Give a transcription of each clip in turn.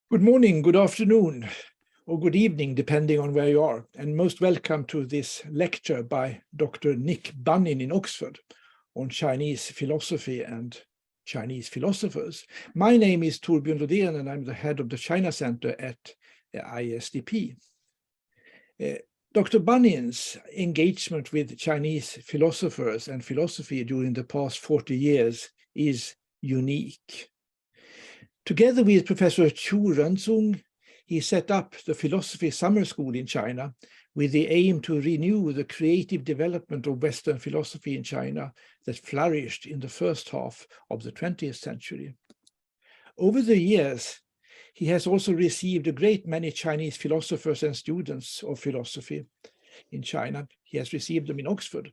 Good morning, good afternoon, or good evening, depending on where you are, and most welcome to this lecture by Dr. Nick Bunnin in Oxford on Chinese philosophy and Chinese philosophers. My name is Torbjörn Lodén, and I'm the head of the China Center at ISDP. Dr. Bunnin's engagement with Chinese philosophers and philosophy during the past 40 years is unique. Together with Professor Qiu Renzong, he set up the philosophy summer school in China with the aim to renew the creative development of Western philosophy in China that flourished in the first half of the 20th century. Over the years, he has also received a great many Chinese philosophers and students of philosophy in China. He has received them in Oxford.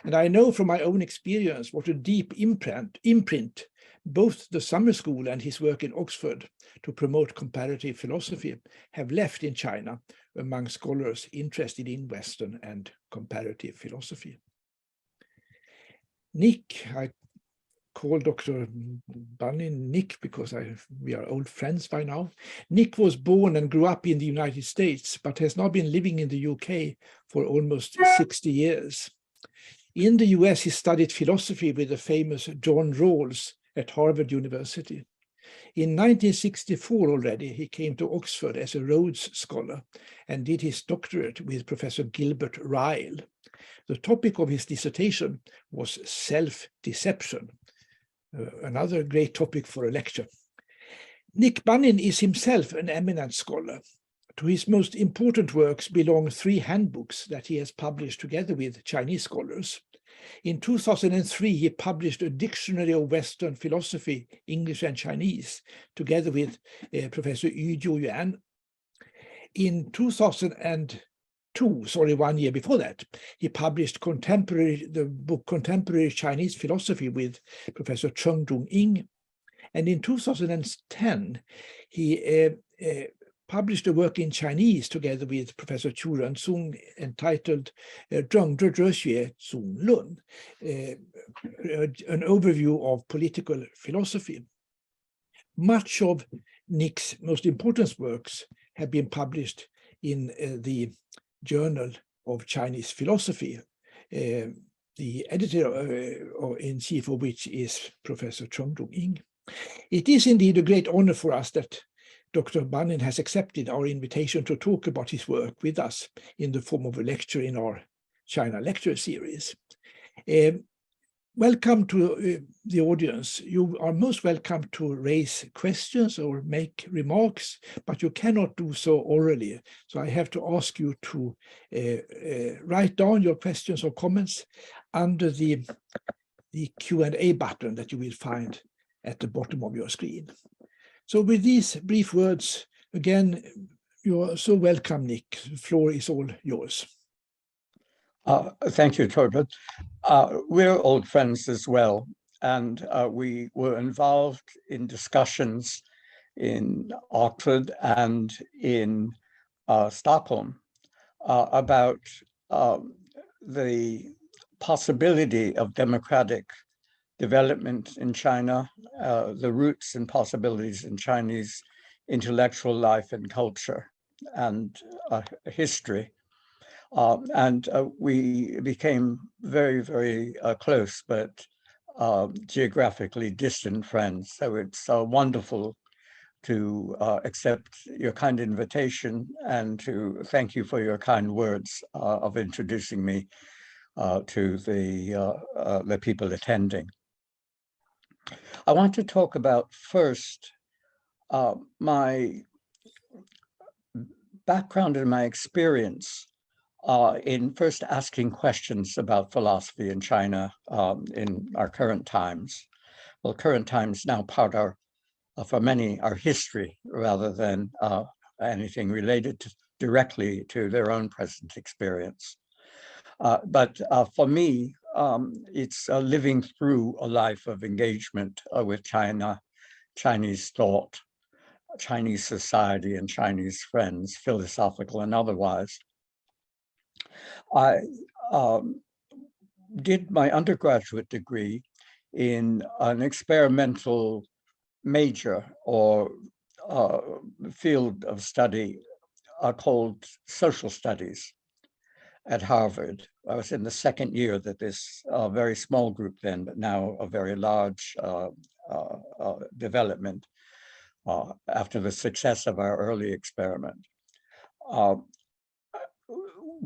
And I know from my own experience what a deep imprint both the summer school and his work in Oxford to promote comparative philosophy have left in China among scholars interested in Western and comparative philosophy. Nick, I call Dr. Bunnin Nick because we are old friends by now. Nick was born and grew up in the United States, but has now been living in the UK for almost 60 years. In the US, he studied philosophy with the famous John Rawls at Harvard University. In 1964 already, he came to Oxford as a Rhodes Scholar and did his doctorate with Professor Gilbert Ryle. The topic of his dissertation was self-deception, another great topic for a lecture. Nick Bunnin is himself an eminent scholar. To his most important works belong 3 handbooks that he has published together with Chinese scholars. In 2003, he published a Dictionary of Western Philosophy, English and Chinese, together with Professor Yu Yuan. In 2002, 1 year before that, he published the book Contemporary Chinese Philosophy with Professor Cheng and Bunnin. And in 2010, he published a work in Chinese together with Professor Qiu Renzong entitled Zhengzhi Zhexue Zonglun, an overview of political philosophy. Much of Nick's most important works have been published in the Journal of Chinese Philosophy, the editor-in-chief of which is Professor Cheng and Bunnin. It is indeed a great honor for us that Dr. Bunnin has accepted our invitation to talk about his work with us in the form of a lecture in our China lecture series. Welcome to the audience. You are most welcome to raise questions or make remarks, but you cannot do so orally. So I have to ask you to write down your questions or comments under the Q&A button that you will find at the bottom of your screen. So with these brief words, again, you are so welcome, Nick. The floor is all yours. Thank you, Torbjörn. We're old friends as well, and we were involved in discussions in Oxford and in Stockholm about the possibility of democratic development in China, the roots and possibilities in Chinese intellectual life and culture and history. We became very, very close, but geographically distant friends. So it's wonderful to accept your kind invitation and to thank you for your kind words of introducing me to the people attending. I want to talk about first my background and my experience in first asking questions about philosophy in China in our current times. Well, current times now part for many, our history rather than anything related directly to their own present experience. But for me, it's living through a life of engagement with China, Chinese thought, Chinese society, and Chinese friends, philosophical and otherwise. I did my undergraduate degree in an experimental major or field of study called social studies at Harvard. I was in the second year that this very small group then, but now a very large development after the success of our early experiment,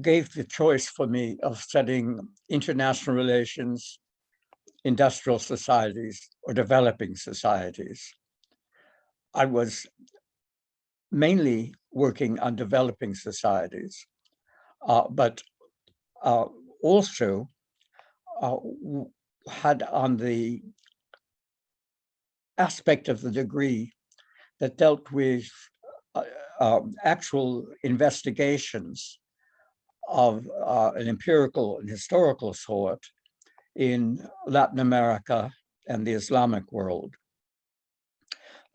gave the choice for me of studying international relations, industrial societies, or developing societies. I was mainly working on developing societies, but also had on the aspect of the degree that dealt with actual investigations of an empirical and historical sort in Latin America and the Islamic world.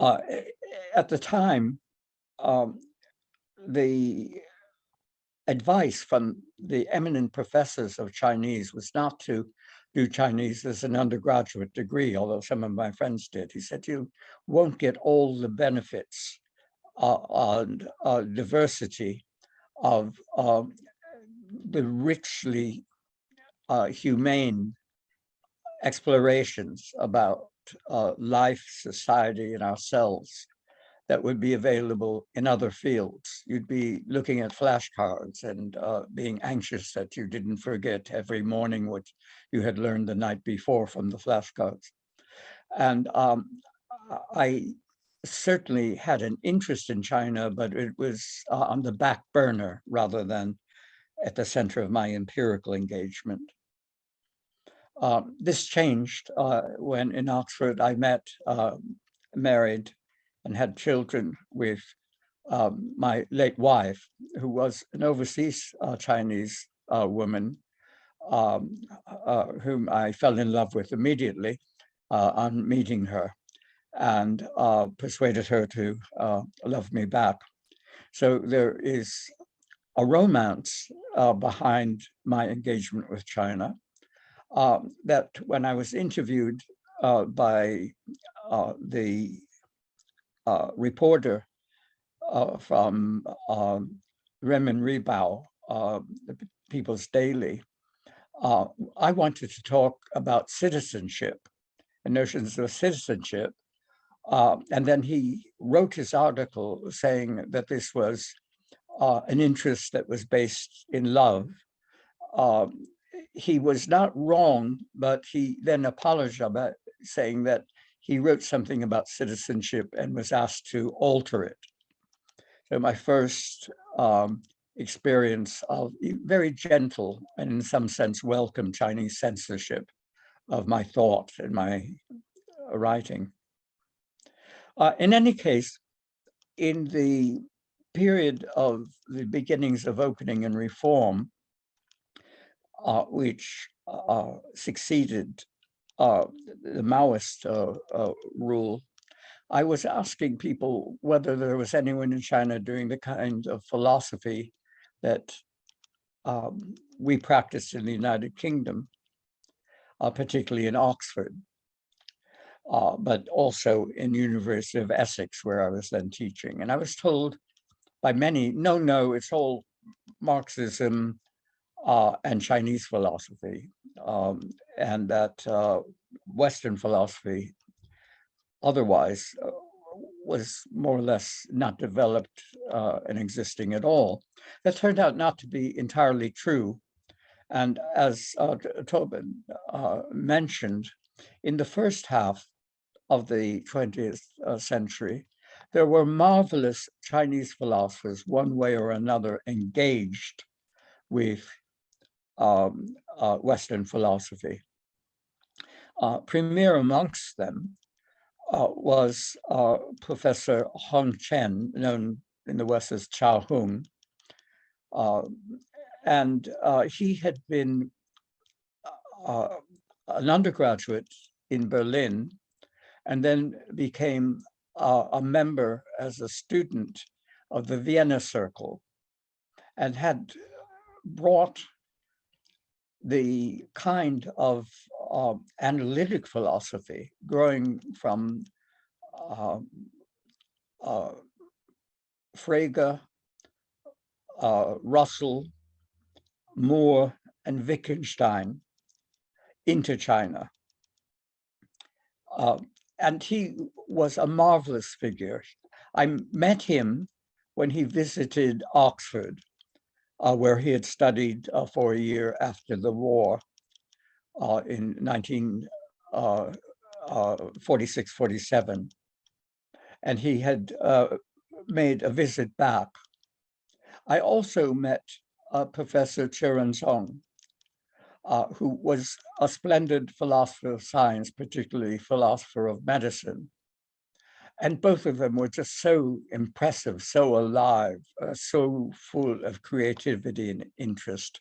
At the time, the advice from the eminent professors of Chinese was not to do Chinese as an undergraduate degree, although some of my friends did. He said, you won't get all the benefits and diversity of the richly humane explorations about life, society, and ourselves that would be available in other fields. You'd be looking at flashcards and being anxious that you didn't forget every morning what you had learned the night before from the flashcards. And I certainly had an interest in China, but it was on the back burner rather than at the center of my empirical engagement. This changed when in Oxford I met, married, and had children with my late wife, who was an overseas Chinese woman, whom I fell in love with immediately on meeting her, and persuaded her to love me back. So there is a romance behind my engagement with China that when I was interviewed by the reporter from Remen Ribao, the People's Daily, I wanted to talk about citizenship and notions of citizenship. And then he wrote his article saying that this was an interest that was based in love. He was not wrong, but he then apologized about saying that he wrote something about citizenship and was asked to alter it. So my first experience of very gentle and in some sense welcome Chinese censorship of my thought and my writing. In any case, in the period of the beginnings of opening and reform, which succeeded the Maoist rule, I was asking people whether there was anyone in China doing the kind of philosophy that we practiced in the United Kingdom, particularly in Oxford, but also in the University of Essex, where I was then teaching. And I was told by many, no, it's all Marxism and Chinese philosophy, and that Western philosophy otherwise was more or less not developed and existing at all. That turned out not to be entirely true. And as Tobin mentioned, in the first half of the 20th century, there were marvelous Chinese philosophers, one way or another, engaged with Western philosophy. Premier amongst them was Professor Hong Chen, known in the West as Chao Hung. And he had been an undergraduate in Berlin and then became a member as a student of the Vienna Circle and had brought the kind of analytic philosophy growing from Frege, Russell, Moore, and Wittgenstein into China. And he was a marvelous figure. I met him when he visited Oxford, where he had studied for a year after the war in 1946-47. And he had made a visit back. I also met Professor Qiu Renzong, who was a splendid philosopher of science, particularly philosopher of medicine. And both of them were just so impressive, so alive, so full of creativity and interest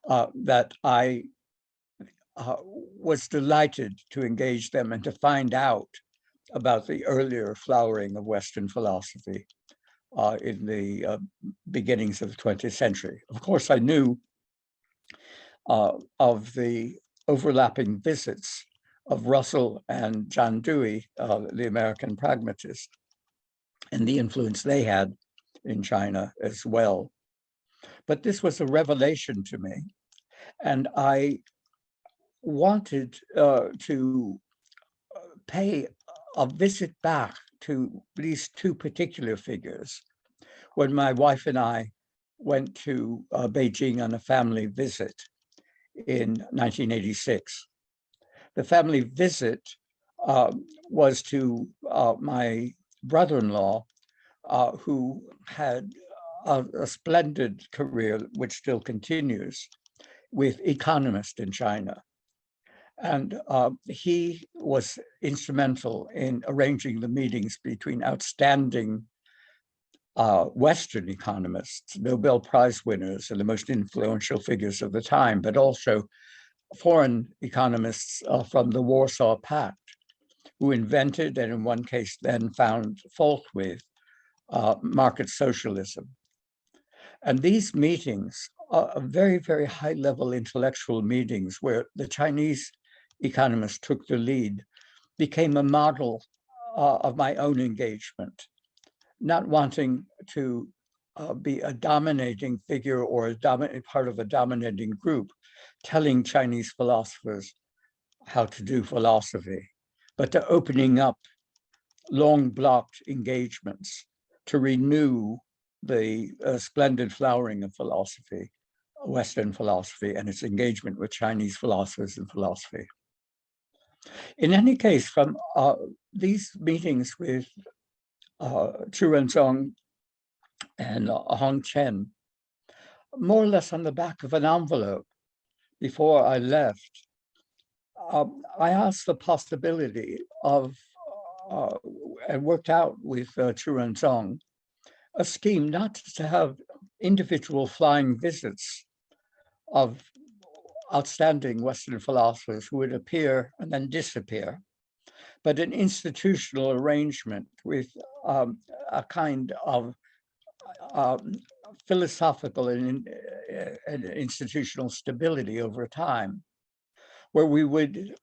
that I was delighted to engage them and to find out about the earlier flowering of Western philosophy in the beginnings of the 20th century. Of course, I knew of the overlapping visits of Russell and John Dewey, the American pragmatist, and the influence they had in China as well. But this was a revelation to me, and I wanted to pay a visit back to these two particular figures when my wife and I went to Beijing on a family visit in 1986. The family visit was to my brother-in-law, who had a splendid career, which still continues, with economists in China. And he was instrumental in arranging the meetings between outstanding Western economists, Nobel Prize winners, and the most influential figures of the time, but also foreign economists from the Warsaw Pact, who invented and in one case then found fault with market socialism. And these meetings are very, very high-level intellectual meetings where the Chinese economists took the lead, became a model of my own engagement, not wanting to be a dominating figure or a part of a dominating group, telling Chinese philosophers how to do philosophy, but to opening up long blocked engagements to renew the splendid flowering of philosophy, Western philosophy, and its engagement with Chinese philosophers and philosophy. In any case, from these meetings with Qiu Renzong and Hong Chen, more or less on the back of an envelope before I left, I asked the possibility of, and worked out with Qiu Renzong, a scheme not to have individual flying visits of outstanding Western philosophers who would appear and then disappear, but an institutional arrangement with a kind of philosophical and institutional stability over time, where we would,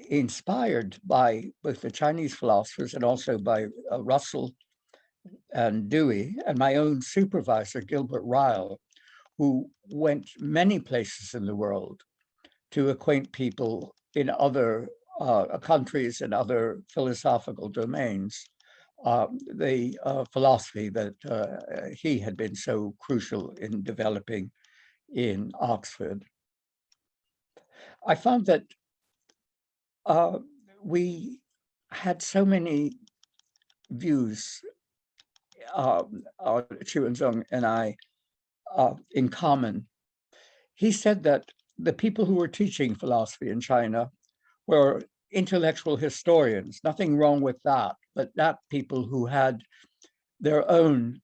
inspired by both the Chinese philosophers and also by Russell and Dewey and my own supervisor, Gilbert Ryle, who went many places in the world to acquaint people in other countries and other philosophical domains, the philosophy that he had been so crucial in developing in Oxford. I found that we had so many views, Qiu Renzong and I, in common. He said that the people who were teaching philosophy in China were intellectual historians, nothing wrong with that, but not people who had their own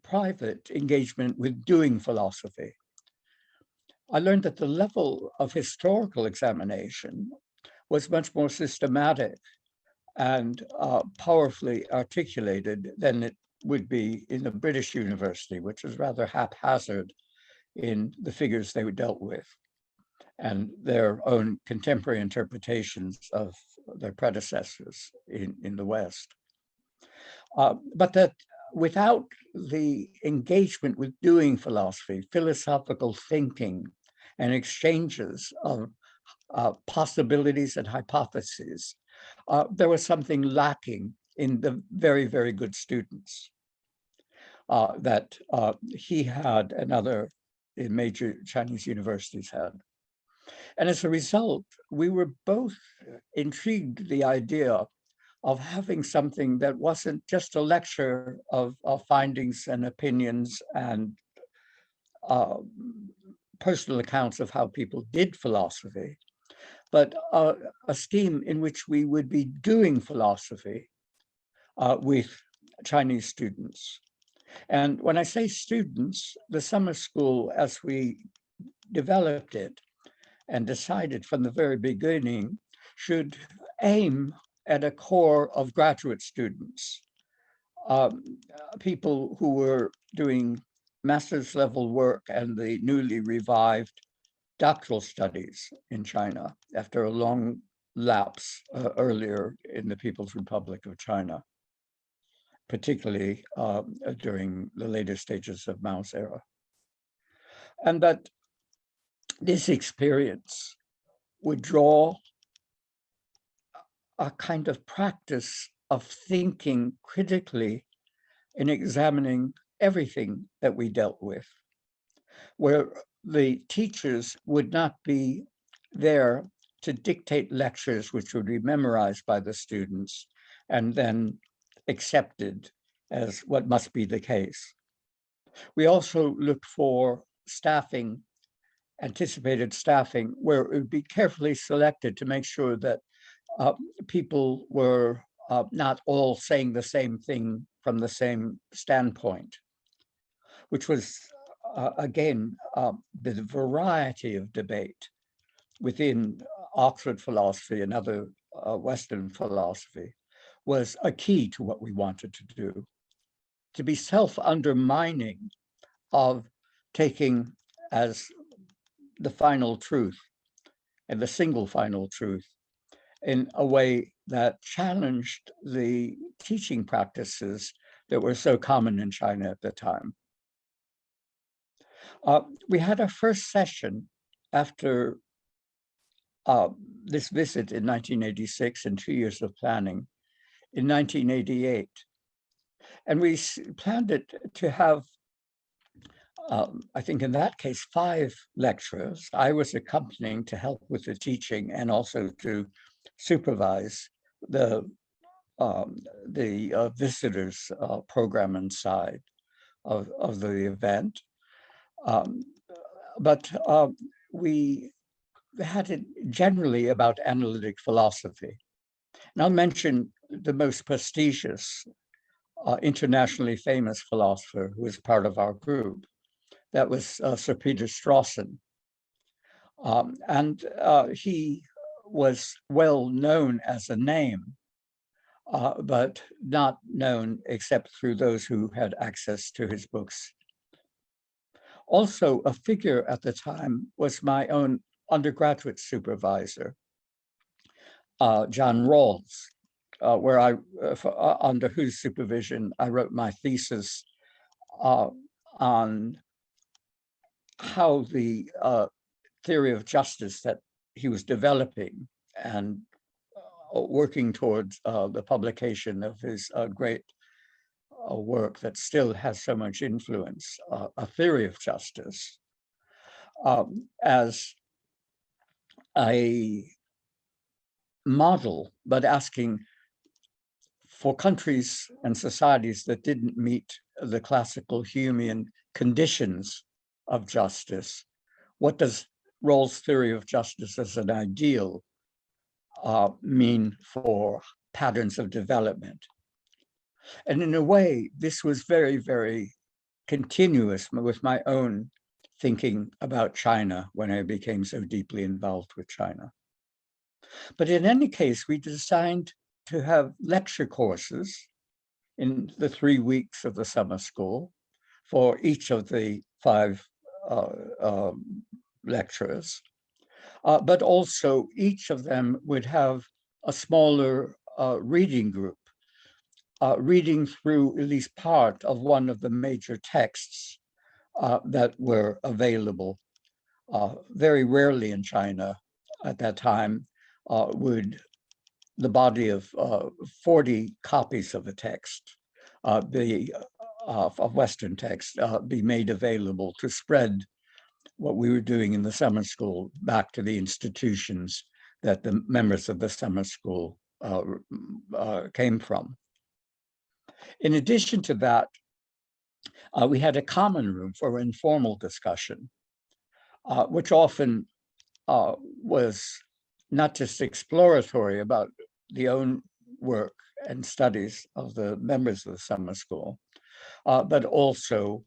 private engagement with doing philosophy. I learned that the level of historical examination was much more systematic and powerfully articulated than it would be in the British university, which was rather haphazard in the figures they dealt with and their own contemporary interpretations of their predecessors in the West. but that without the engagement with doing philosophy, philosophical thinking, and exchanges of possibilities and hypotheses, there was something lacking in the very, very good students that he had and other major Chinese universities had. And as a result, we were both intrigued the idea of having something that wasn't just a lecture of findings and opinions and personal accounts of how people did philosophy, but a scheme in which we would be doing philosophy with Chinese students. And when I say students, the summer school, as we developed it and decided from the very beginning, should aim at a core of graduate students, people who were doing master's level work and the newly revived doctoral studies in China after a long lapse earlier in the People's Republic of China, particularly during the later stages of Mao's era. And that this experience would draw a kind of practice of thinking critically and examining everything that we dealt with, where the teachers would not be there to dictate lectures which would be memorized by the students and then accepted as what must be the case. We also looked for staffing, anticipated staffing, where it would be carefully selected to make sure that people were not all saying the same thing from the same standpoint, which was, again, the variety of debate within Oxford philosophy and other Western philosophy was a key to what we wanted to do. To be self-undermining of taking as the final truth and the single final truth in a way that challenged the teaching practices that were so common in China at the time. We had our first session after this visit in 1986 and 2 years of planning in 1988. And we planned it to have, I think in that case, 5 lecturers. I was accompanying to help with the teaching and also to supervise the visitors program inside of the event. But we had it generally about analytic philosophy. And I'll mention the most prestigious, internationally famous philosopher who was part of our group. That was Sir Peter Strawson. And he was well known as a name, but not known except through those who had access to his books. Also, a figure at the time was my own undergraduate supervisor, John Rawls, where under whose supervision I wrote my thesis on how the theory of justice that he was developing and working towards the publication of his great work that still has so much influence, A Theory of Justice, as a model, but asking for countries and societies that didn't meet the classical Humean conditions of justice, what does Rawls' theory of justice as an ideal mean for patterns of development? And in a way, this was very, very continuous with my own thinking about China when I became so deeply involved with China. But in any case, we designed to have lecture courses in the 3 weeks of the summer school for each of the 5 lecturers. But also each of them would have a smaller reading group reading through at least part of one of the major texts that were available. Very rarely in China at that time would the body of 40 copies of a text, of Western text, be made available to spread what we were doing in the summer school back to the institutions that the members of the summer school came from. In addition to that, we had a common room for informal discussion, which often was not just exploratory about the own work and studies of the members of the summer school, but also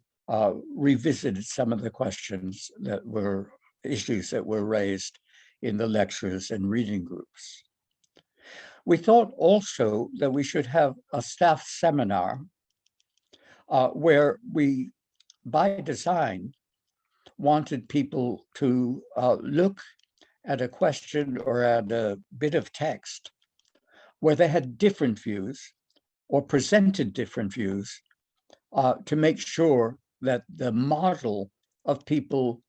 revisited some of the questions that were issues that were raised in the lectures and reading groups. We thought also that we should have a staff seminar where we, by design, wanted people to look at a question or at a bit of text where they had different views or presented different views to make sure that the model of people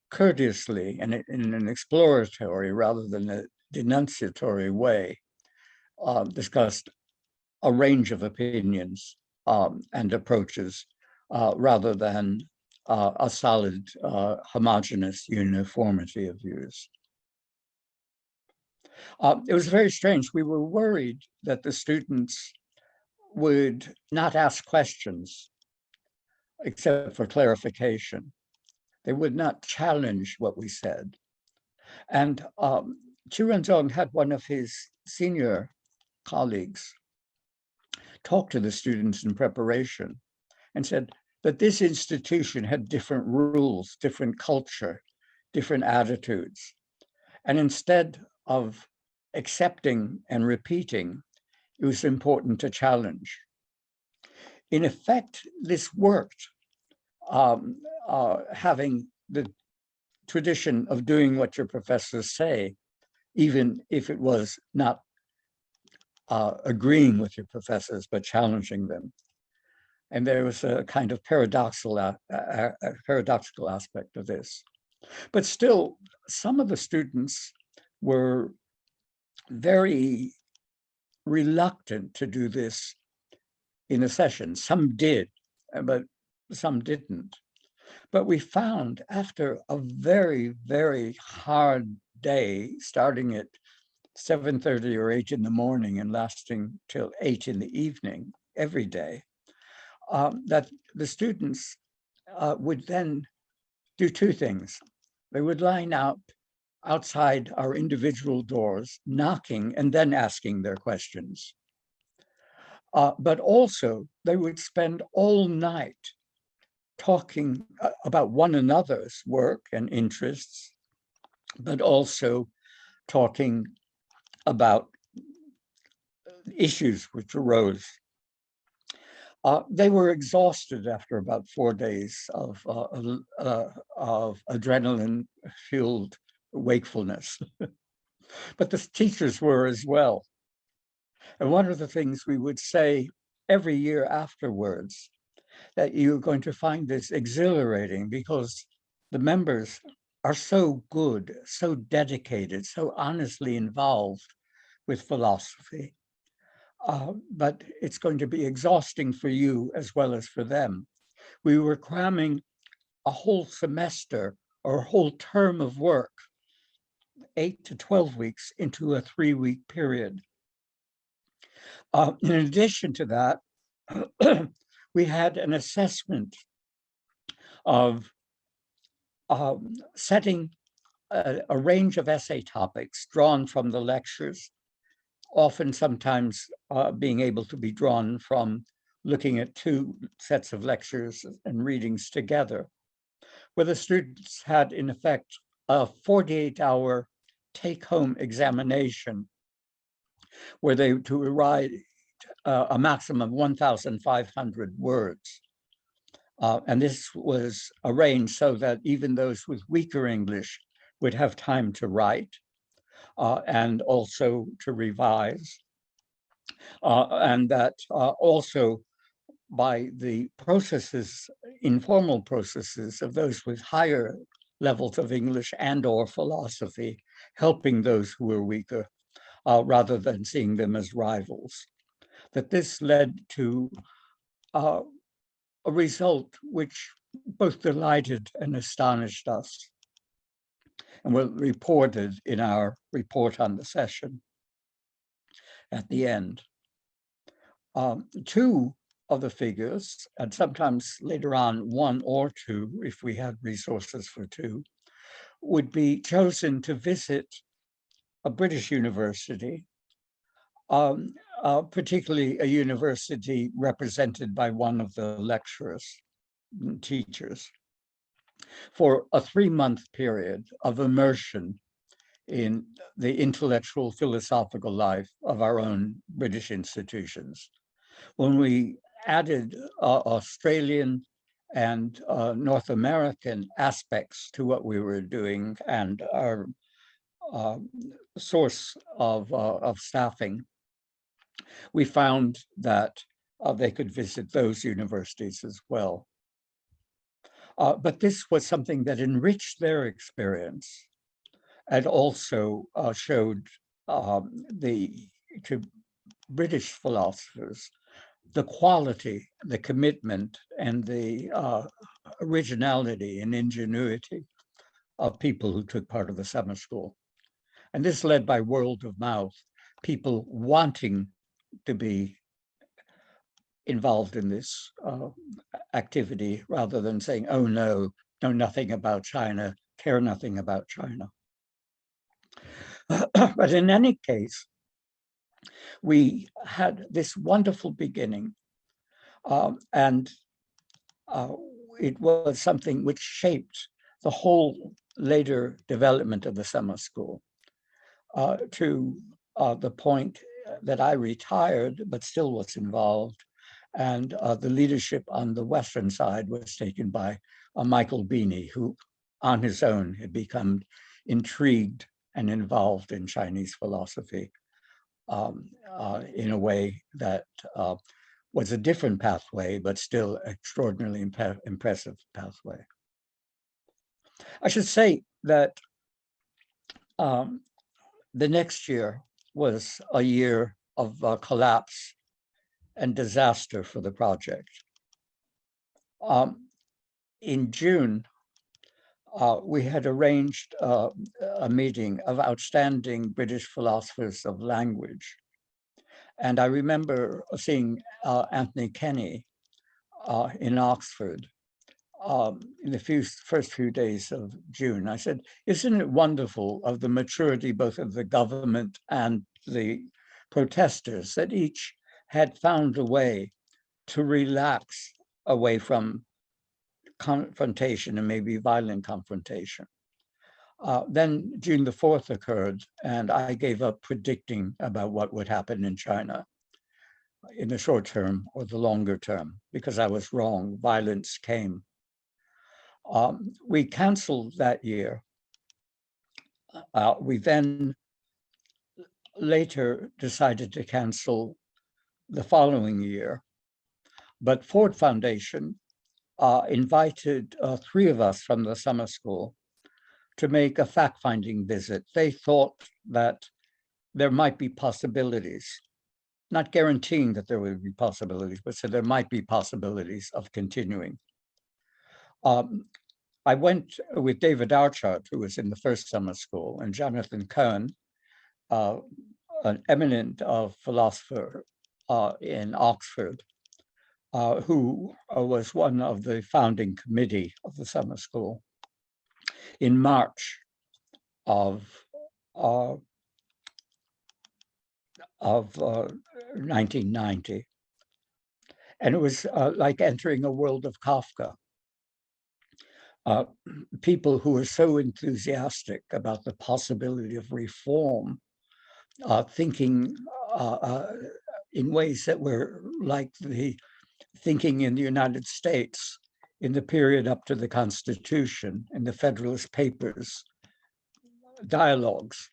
courteously and in an exploratory rather than a denunciatory way discussed a range of opinions and approaches rather than a solid homogeneous uniformity of views. It was very strange. We were worried that the students would not ask questions except for clarification. They would not challenge what we said. And Qiu Renzong had one of his senior colleagues talk to the students in preparation and said that this institution had different rules, different culture, different attitudes. And instead of accepting and repeating, it was important to challenge. In effect, this worked, having the tradition of doing what your professors say, even if it was not agreeing with your professors, but challenging them. And there was a kind of paradoxical aspect of this. But still, some of the students were very reluctant to do this in a session. Some did, but some didn't. But we found after a very, very hard day, starting at 7:30 or 8 in the morning and lasting till 8 in the evening every day, that the students would then do two things. They would line up outside our individual doors, knocking and then asking their questions. But also they would spend all night talking about one another's work and interests, but also talking about issues which arose. They were exhausted after about 4 days of adrenaline-fueled wakefulness, but the teachers were as well. And one of the things we would say every year afterwards, that you're going to find this exhilarating because the members are so good, so dedicated, so honestly involved with philosophy. But it's going to be exhausting for you as well as for them. We were cramming a whole semester or a whole term of work, 8 to 12 weeks, into a 3-week period. In addition to that, we had an assessment of setting a range of essay topics drawn from the lectures, often sometimes being able to be drawn from looking at 2 sets of lectures and readings together, where the students had, in effect, a 48-hour take-home examination where they to write a maximum of 1,500 words. And this was arranged so that even those with weaker English would have time to write and also to revise. and that also by the processes, informal processes of those with higher levels of English and or philosophy, helping those who were weaker, rather than seeing them as rivals. That this led to a result which both delighted and astonished us, and were reported in our report on the session at the end. Two of the figures, and sometimes later on one or two, if we had resources for two, would be chosen to visit a British university, particularly a university represented by one of the lecturers, teachers, for a 3-month period of immersion in the intellectual philosophical life of our own British institutions. When we added Australian and North American aspects to what we were doing and our source of staffing, we found that they could visit those universities as well. But this was something that enriched their experience and also showed to British philosophers the quality, the commitment, and the originality and ingenuity of people who took part of the summer school. And this led by word of mouth, people wanting to be involved in this activity rather than saying, oh no, know nothing about China, care nothing about China. But in any case, we had this wonderful beginning, and it was something which shaped the whole later development of the summer school to the point that I retired, but still was involved. And the leadership on the Western side was taken by Michael Beanie, who on his own had become intrigued and involved in Chinese philosophy in a way that was a different pathway, but still extraordinarily impressive pathway. I should say that the next year was a year of collapse and disaster for the project. In June, we had arranged a meeting of outstanding British philosophers of language. And I remember seeing Anthony Kenny in Oxford in the first few days of June. I said, isn't it wonderful of the maturity both of the government and the protesters that each had found a way to relax away from confrontation and maybe violent confrontation. Then June the 4th occurred, and I gave up predicting about what would happen in China in the short term or the longer term, because I was wrong. Violence came. We canceled that year. We then later decided to cancel the following year, but Ford Foundation invited 3 of us from the summer school to make a fact-finding visit. They thought that there might be possibilities, not guaranteeing that there would be possibilities, but said there might be possibilities of continuing. I went with David Archart, who was in the first summer school, and Jonathan Cohen, an eminent philosopher in Oxford, who was one of the founding committee of the summer school, in March of 1990. And it was like entering a world of Kafka. People who were so enthusiastic about the possibility of reform, thinking in ways that were like the thinking in the United States in the period up to the Constitution, in the Federalist Papers, dialogues,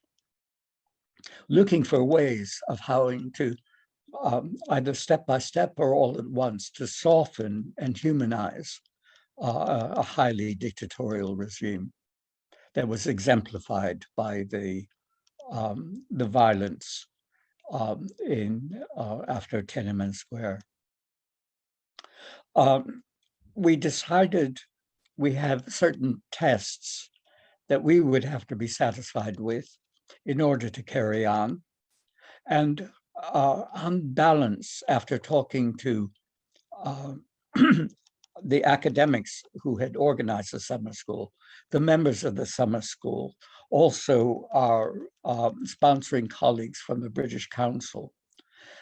looking for ways of how to either step by step or all at once, to soften and humanize a highly dictatorial regime that was exemplified by the violence after Tiananmen Square. We decided we have certain tests that we would have to be satisfied with in order to carry on. And on balance, after talking to the academics who had organized the summer school, the members of the summer school, also our sponsoring colleagues from the British Council,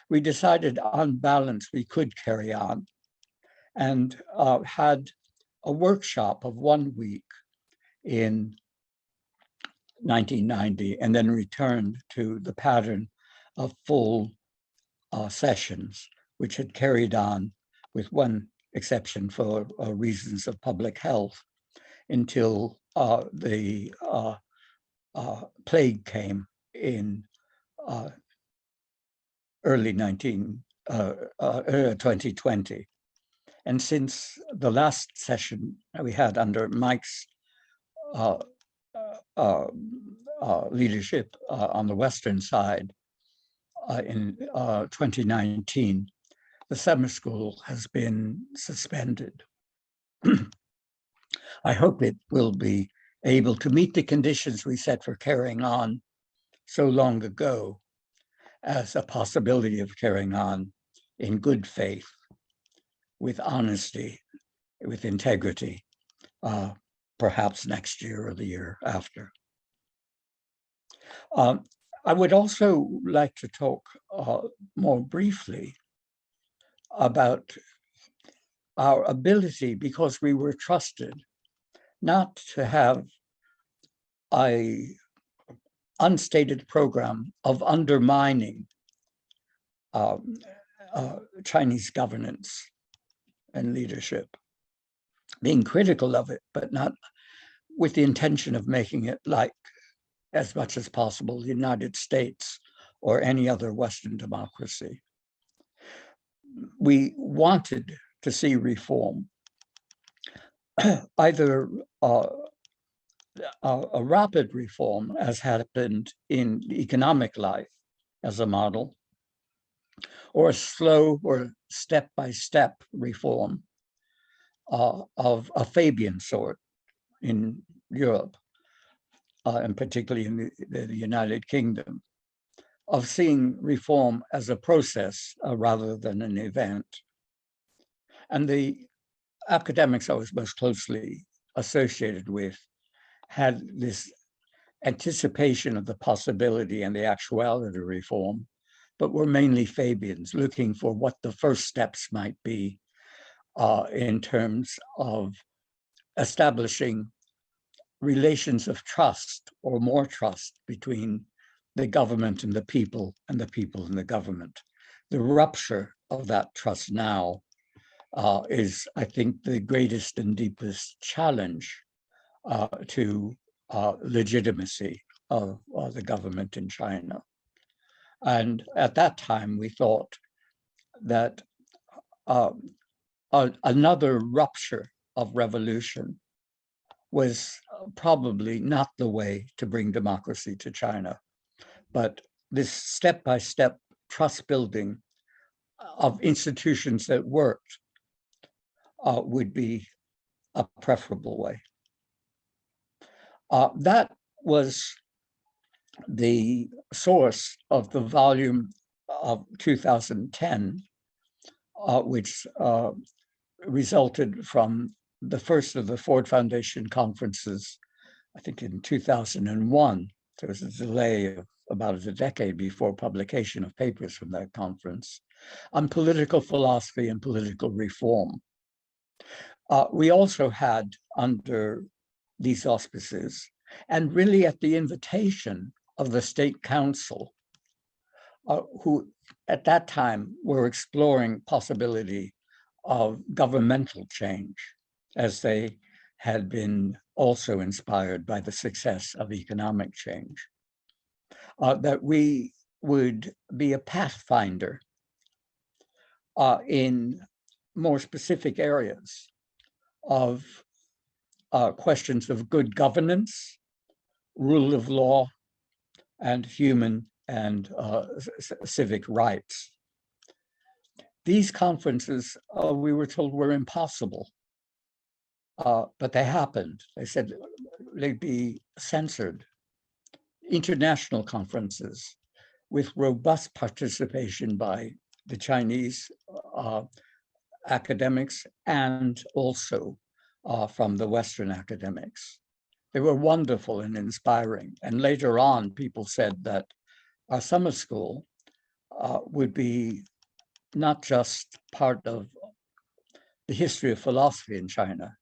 we decided on balance we could carry on, and had a workshop of 1 week in 1990, and then returned to the pattern of full sessions, which had carried on, with one exception for reasons of public health, until the plague came in early 2020. And since the last session we had under Mike's leadership on the Western side in 2019, the summer school has been suspended. I hope it will be able to meet the conditions we set for carrying on so long ago, as a possibility of carrying on in good faith, with honesty, with integrity, perhaps next year or the year after. I would also like to talk more briefly about our ability, because we were trusted, not to have an unstated program of undermining Chinese governance and leadership, being critical of it, but not with the intention of making it like, as much as possible, the United States or any other Western democracy. We wanted to see reform, either a rapid reform, as happened in economic life as a model, or a slow or step-by-step reform of a Fabian sort in Europe, and particularly in the United Kingdom, of seeing reform as a process rather than an event. And the academics I was most closely associated with had this anticipation of the possibility and the actuality of reform, but were mainly Fabians, looking for what the first steps might be in terms of establishing relations of trust, or more trust, between the government and the people and the government. The rupture of that trust now is, I think, the greatest and deepest challenge to legitimacy of the government in China. And at that time, we thought that another rupture of revolution was probably not the way to bring democracy to China, but this step-by-step trust building of institutions that worked would be a preferable way. That was the source of the volume of 2010, which resulted from the first of the Ford Foundation conferences, I think in 2001. There was a delay of about a decade before publication of papers from that conference on political philosophy and political reform. We also had, under these auspices, and really at the invitation of the State Council, who at that time were exploring possibility of governmental change, as they had been also inspired by the success of economic change, that we would be a pathfinder in more specific areas of questions of good governance, rule of law, and human and civic rights. These conferences, we were told, were impossible, but they happened. They said they'd be censored. International conferences with robust participation by the Chinese academics and also from the Western academics. They were wonderful and inspiring. And later on, people said that our summer school would be not just part of the history of philosophy in China,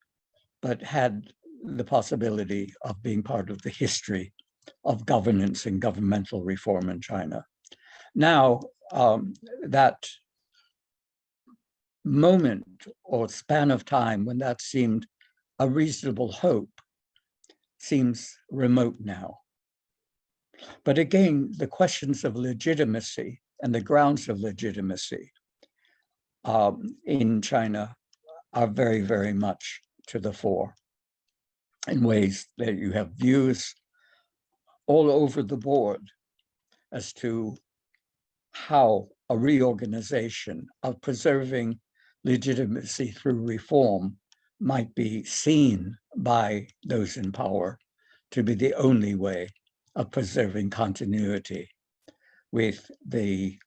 but had the possibility of being part of the history of governance and governmental reform in China. Now, that moment or span of time when that seemed a reasonable hope seems remote now. But again, the questions of legitimacy and the grounds of legitimacy in China are very, very much to the fore in ways that you have views all over the board as to how a reorganization of preserving legitimacy through reform might be seen by those in power to be the only way of preserving continuity with the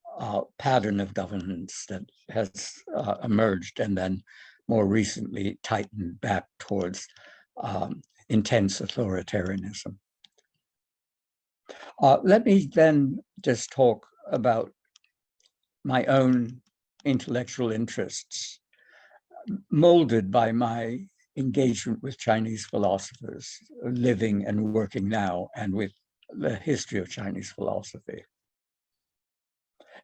pattern of governance that has emerged and then more recently tightened back towards intense authoritarianism. Let me then just talk about my own intellectual interests, molded by my engagement with Chinese philosophers living and working now, and with the history of Chinese philosophy,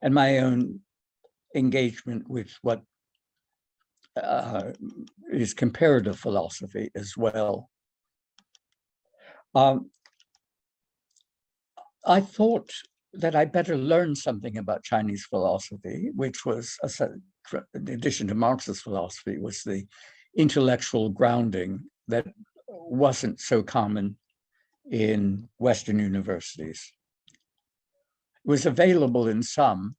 and my own engagement with what is comparative philosophy as well. I thought that I better learn something about Chinese philosophy, which was, in addition to Marxist philosophy, was the intellectual grounding that wasn't so common in Western universities. It was available in some,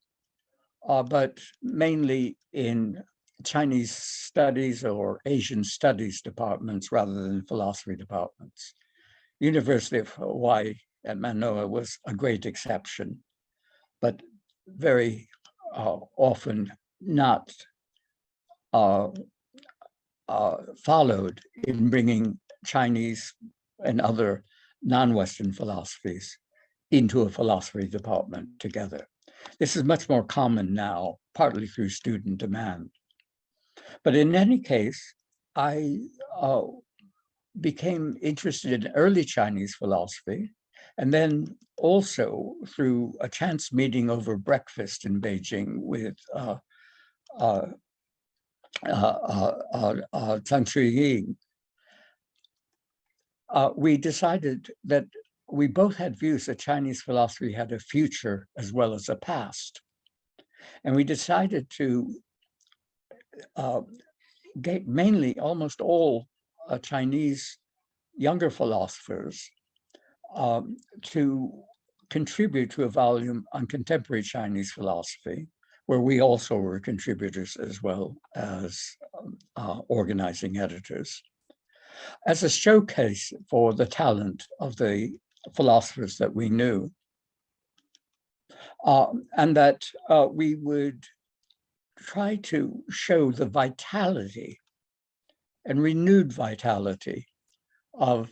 but mainly in Chinese studies or Asian studies departments rather than philosophy departments. University of Hawaii at Manoa was a great exception, but very often not followed in bringing Chinese and other non-Western philosophies into a philosophy department together. This is much more common now, partly through student demand. But in any case, I became interested in early Chinese philosophy, and then also through a chance meeting over breakfast in Beijing with Zhang Ying, we decided that we both had views that Chinese philosophy had a future as well as a past. And we decided to get mainly almost all Chinese younger philosophers to contribute to a volume on contemporary Chinese philosophy, where we also were contributors as well as organizing editors, as a showcase for the talent of the philosophers that we knew, and that we would try to show the vitality and renewed vitality of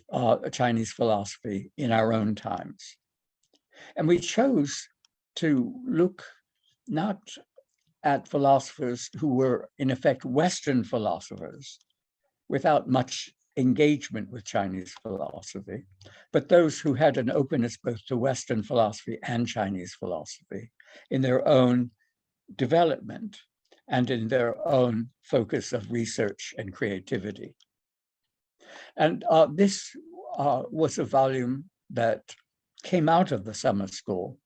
Chinese philosophy in our own times. And we chose to look not at philosophers who were in effect Western philosophers without much engagement with Chinese philosophy, but those who had an openness both to Western philosophy and Chinese philosophy in their own development and in their own focus of research and creativity. And this was a volume that came out of the summer school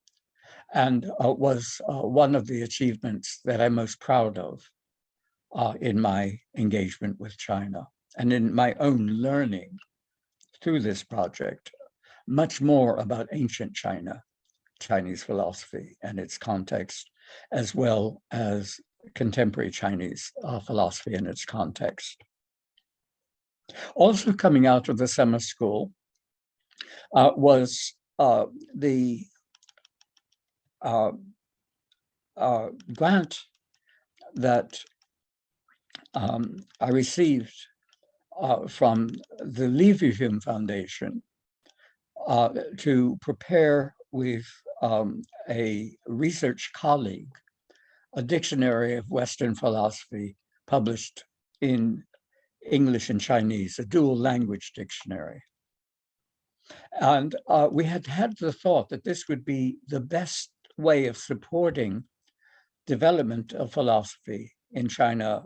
and was one of the achievements that I'm most proud of in my engagement with China and in my own learning through this project, much more about ancient China, Chinese philosophy and its context, as well as contemporary Chinese philosophy and its context. Also coming out of the summer school was the grant that I received from the Leverhulme Foundation to prepare with a research colleague a dictionary of Western philosophy published in English and Chinese, a dual language dictionary. And we had had the thought that this would be the best way of supporting development of philosophy in China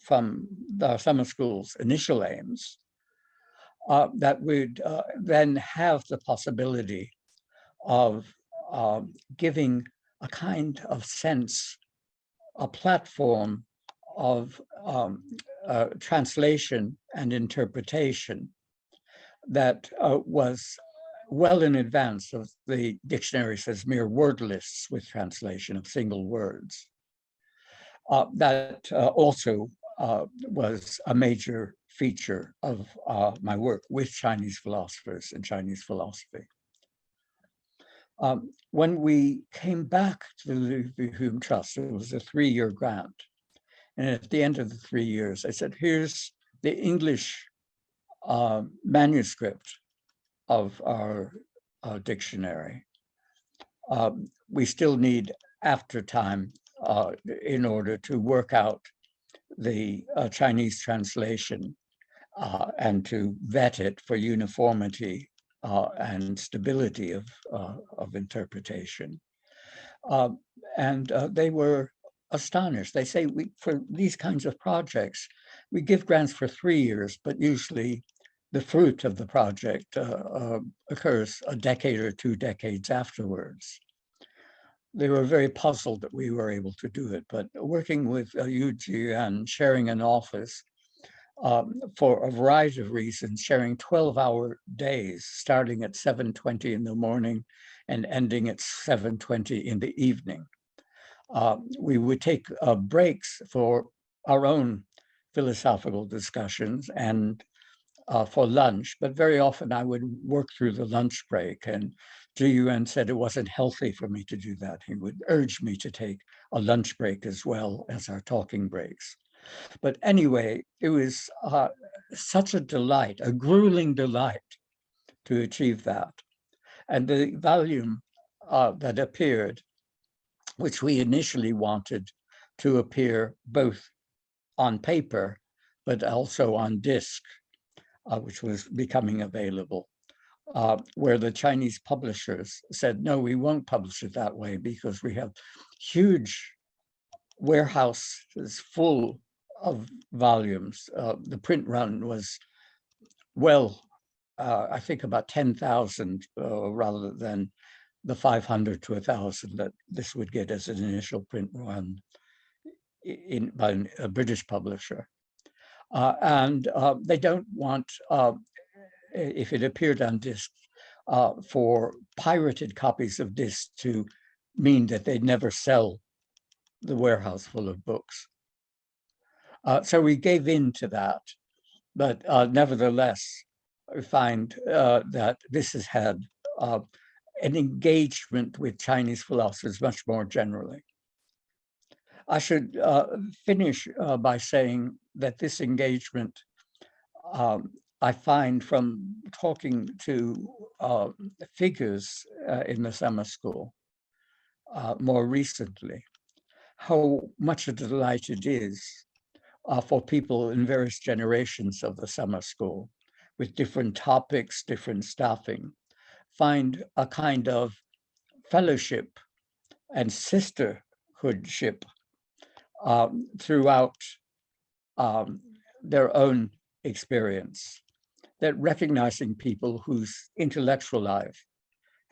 from the summer school's initial aims, that would then have the possibility of giving a kind of sense, a platform of translation and interpretation that was well in advance of the dictionary says mere word lists with translation of single words. That also was a major feature of my work with Chinese philosophers and Chinese philosophy. When we came back to the Leverhulme Trust, it was a 3-year grant. And at the end of the 3 years, I said, here's the English manuscript of our dictionary. We still need after time in order to work out the Chinese translation and to vet it for uniformity and stability of interpretation. And they were astonished. They say, for these kinds of projects, we give grants for 3 years, but usually the fruit of the project occurs a decade or 2 decades afterwards. They were very puzzled that we were able to do it, but working with Yuji and sharing an office for a variety of reasons, sharing 12-hour days, starting at 7:20 in the morning and ending at 7:20 in the evening. We would take breaks for our own philosophical discussions and for lunch, but very often I would work through the lunch break, and Zhi Yuan said it wasn't healthy for me to do that. He would urge me to take a lunch break as well as our talking breaks. But anyway, it was such a delight, a grueling delight to achieve that. And the volume that appeared, which we initially wanted to appear both on paper, but also on disc, which was becoming available, where the Chinese publishers said, no, we won't publish it that way because we have huge warehouses full of volumes. The print run was, well, I think about 10,000 rather than the 500 to 1,000 that this would get as an initial print run by a British publisher. And they don't want, if it appeared on disc, for pirated copies of disc to mean that they'd never sell the warehouse full of books. So we gave in to that, but nevertheless, I find that this has had an engagement with Chinese philosophers much more generally. I should finish by saying that this engagement, I find from talking to figures in the summer school more recently, how much a delight it is for people in various generations of the summer school with different topics, different staffing, find a kind of fellowship and sisterhoodship throughout their own experience, that recognizing people whose intellectual life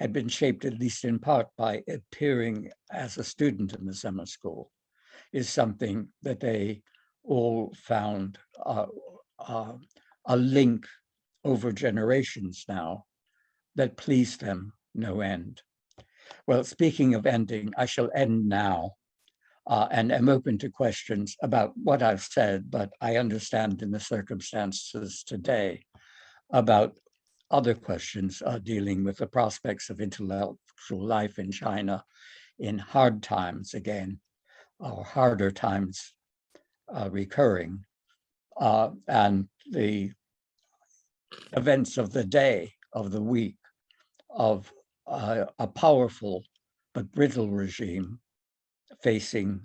had been shaped at least in part by appearing as a student in the summer school, is something that they all found a link over generations now that pleased them no end. Well, speaking of ending, I shall end now and am open to questions about what I've said, but I understand in the circumstances today about other questions dealing with the prospects of intellectual life in China in hard times again, or harder times recurring, and the events of the day, of the week, of a powerful but brittle regime facing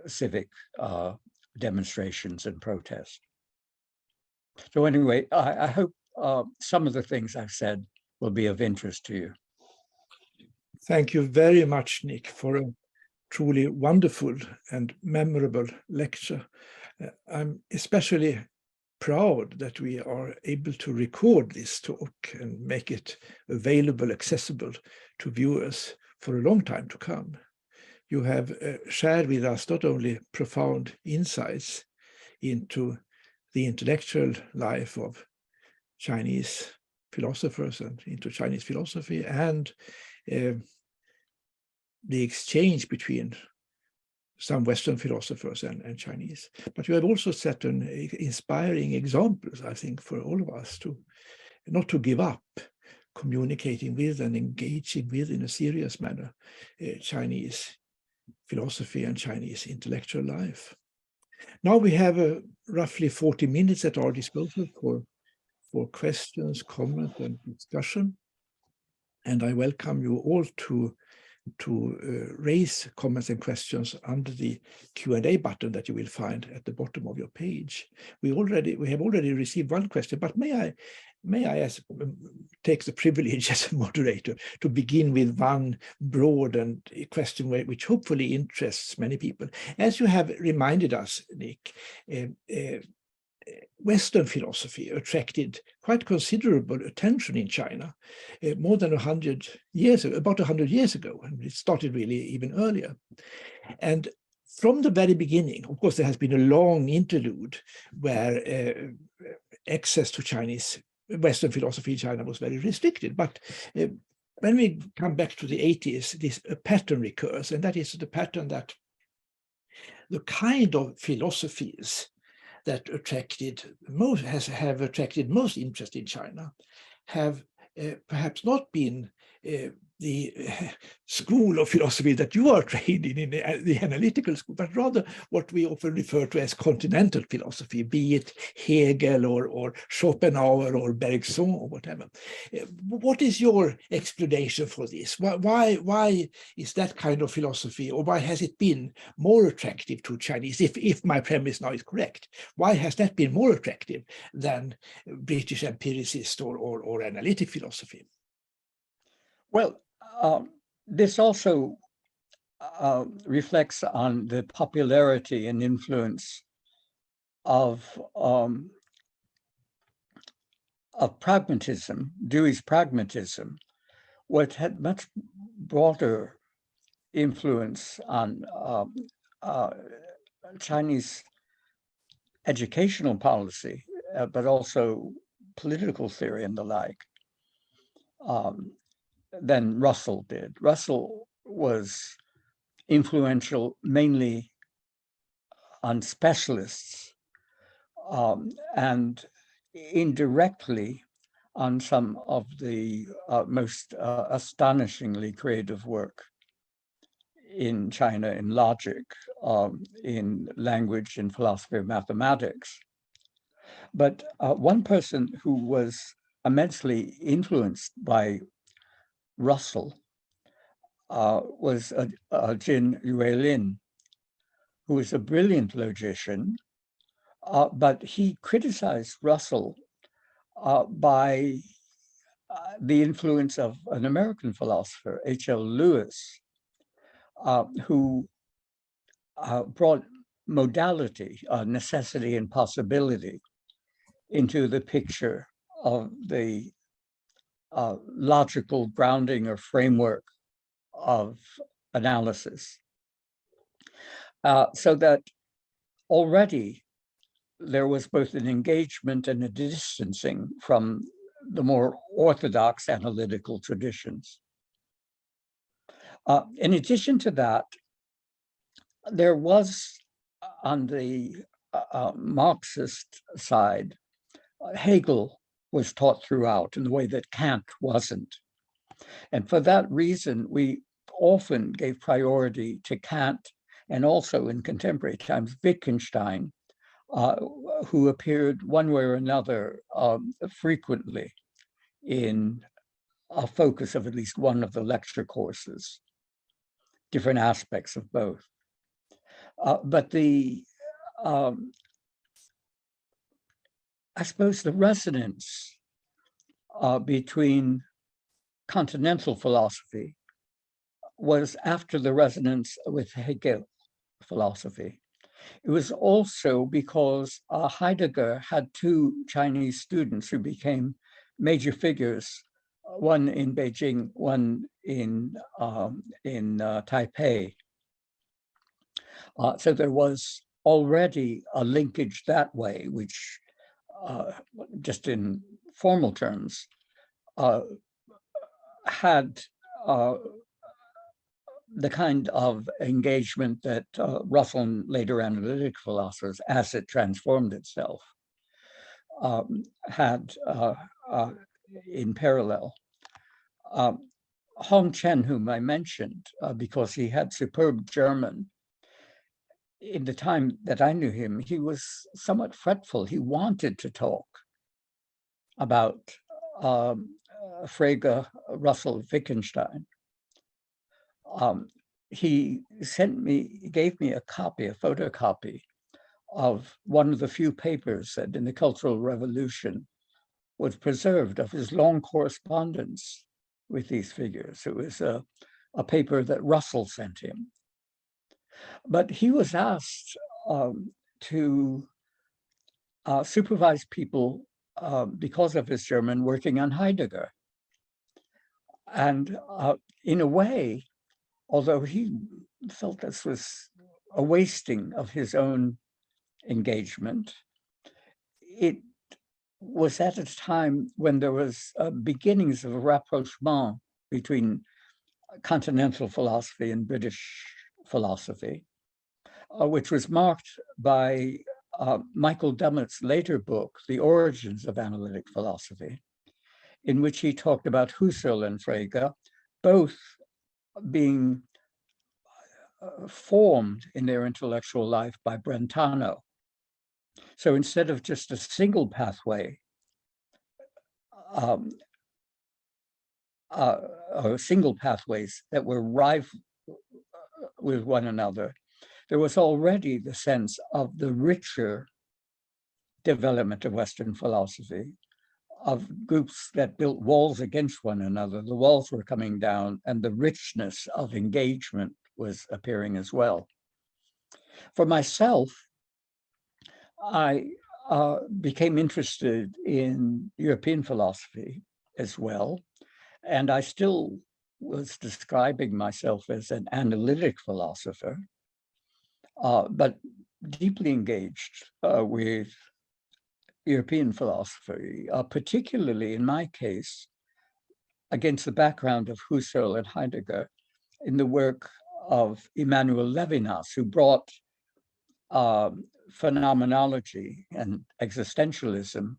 civic demonstrations and protests. So anyway, I hope some of the things I've said will be of interest to you. Thank you very much, Nick, for a truly wonderful and memorable lecture. I'm especially proud that we are able to record this talk and make it available, accessible to viewers for a long time to come. You have shared with us not only profound insights into the intellectual life of Chinese philosophers and into Chinese philosophy, and the exchange between some Western philosophers and Chinese. But you have also set an inspiring examples, I think, for all of us to not to give up communicating with and engaging with in a serious manner Chinese philosophy and Chinese intellectual life. Now we have roughly 40 minutes at our disposal for questions, comment, and discussion. And I welcome you all to raise comments and questions under the Q&A button that you will find at the bottom of your page. We have already received one question, but may I take the privilege as a moderator to begin with one broad and question which hopefully interests many people. As you have reminded us, Nick, Western philosophy attracted quite considerable attention in China more than 100 years ago, about 100 years ago, and it started really even earlier. And from the very beginning, of course, there has been a long interlude where access to Chinese Western philosophy in China was very restricted. But when we come back to the 80s, this pattern recurs, and that is the pattern that the kind of philosophies that have attracted most interest in China have perhaps not been the school of philosophy that you are trained in the analytical school, but rather what we often refer to as continental philosophy, be it Hegel or Schopenhauer or Bergson or whatever. What is your explanation for this? Why is that kind of philosophy, or why has it been more attractive to Chinese, if my premise now is correct? Why has that been more attractive than British empiricist or analytic philosophy? Well, this also reflects on the popularity and influence of pragmatism, Dewey's pragmatism, which had much broader influence on Chinese educational policy, but also political theory and the like, than Russell did. Russell was influential mainly on specialists and indirectly on some of the most astonishingly creative work in China, in logic, in language, in philosophy of mathematics. But one person who was immensely influenced by Russell was Jin Yuelin, who was a brilliant logician, but he criticized Russell by the influence of an American philosopher, H.L. Lewis, who brought modality, necessity and possibility into the picture of the logical grounding or framework of analysis. So that already there was both an engagement and a distancing from the more orthodox analytical traditions. In addition to that, there was on the Marxist side, Hegel was taught throughout in the way that Kant wasn't. And for that reason, we often gave priority to Kant and also in contemporary times, Wittgenstein, who appeared one way or another frequently in a focus of at least one of the lecture courses, different aspects of both. But I suppose the resonance between continental philosophy was after the resonance with Hegel philosophy. It was also because Heidegger had two Chinese students who became major figures, one in Beijing, one in Taipei. So there was already a linkage that way, which just in formal terms had the kind of engagement that Russell and later analytic philosophers, as it transformed itself, had in parallel. Hong Chen, whom I mentioned, because he had superb German, in the time that I knew him, he was somewhat fretful. He wanted to talk about Frege, Russell, Wittgenstein. He gave me a photocopy of one of the few papers that in the Cultural Revolution was preserved of his long correspondence with these figures. It was a paper that Russell sent him. But he was asked to supervise people because of his German working on Heidegger. And in a way, although he felt this was a wasting of his own engagement, it was at a time when there was beginnings of a rapprochement between continental philosophy and British philosophy, which was marked by Michael Dummett's later book, The Origins of Analytic Philosophy, in which he talked about Husserl and Frege, both being formed in their intellectual life by Brentano. So instead of just a single pathway, or single pathways that were rife with one another, there was already the sense of the richer development of Western philosophy, of groups that built walls against one another. The walls were coming down and the richness of engagement was appearing as well. For myself, I became interested in European philosophy as well. And I still was describing myself as an analytic philosopher, but deeply engaged with European philosophy, particularly in my case, against the background of Husserl and Heidegger, in the work of Emmanuel Levinas, who brought phenomenology and existentialism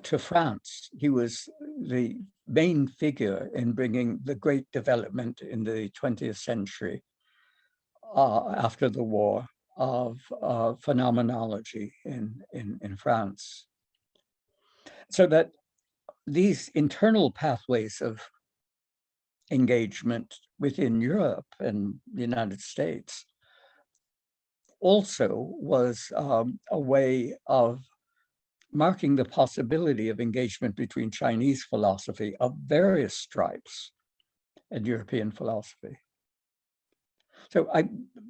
to France. He was the main figure in bringing the great development in the 20th century after the war of phenomenology in France. So that these internal pathways of engagement within Europe and the United States also was a way of marking the possibility of engagement between Chinese philosophy of various stripes and European philosophy. So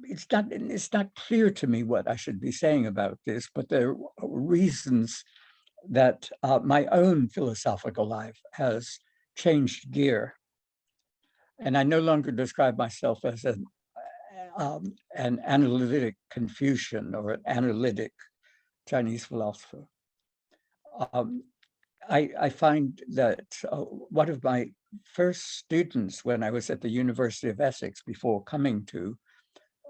it's not clear to me what I should be saying about this, but there are reasons that my own philosophical life has changed gear. And I no longer describe myself as an analytic Confucian or an analytic Chinese philosopher. I find that one of my first students when I was at the University of Essex before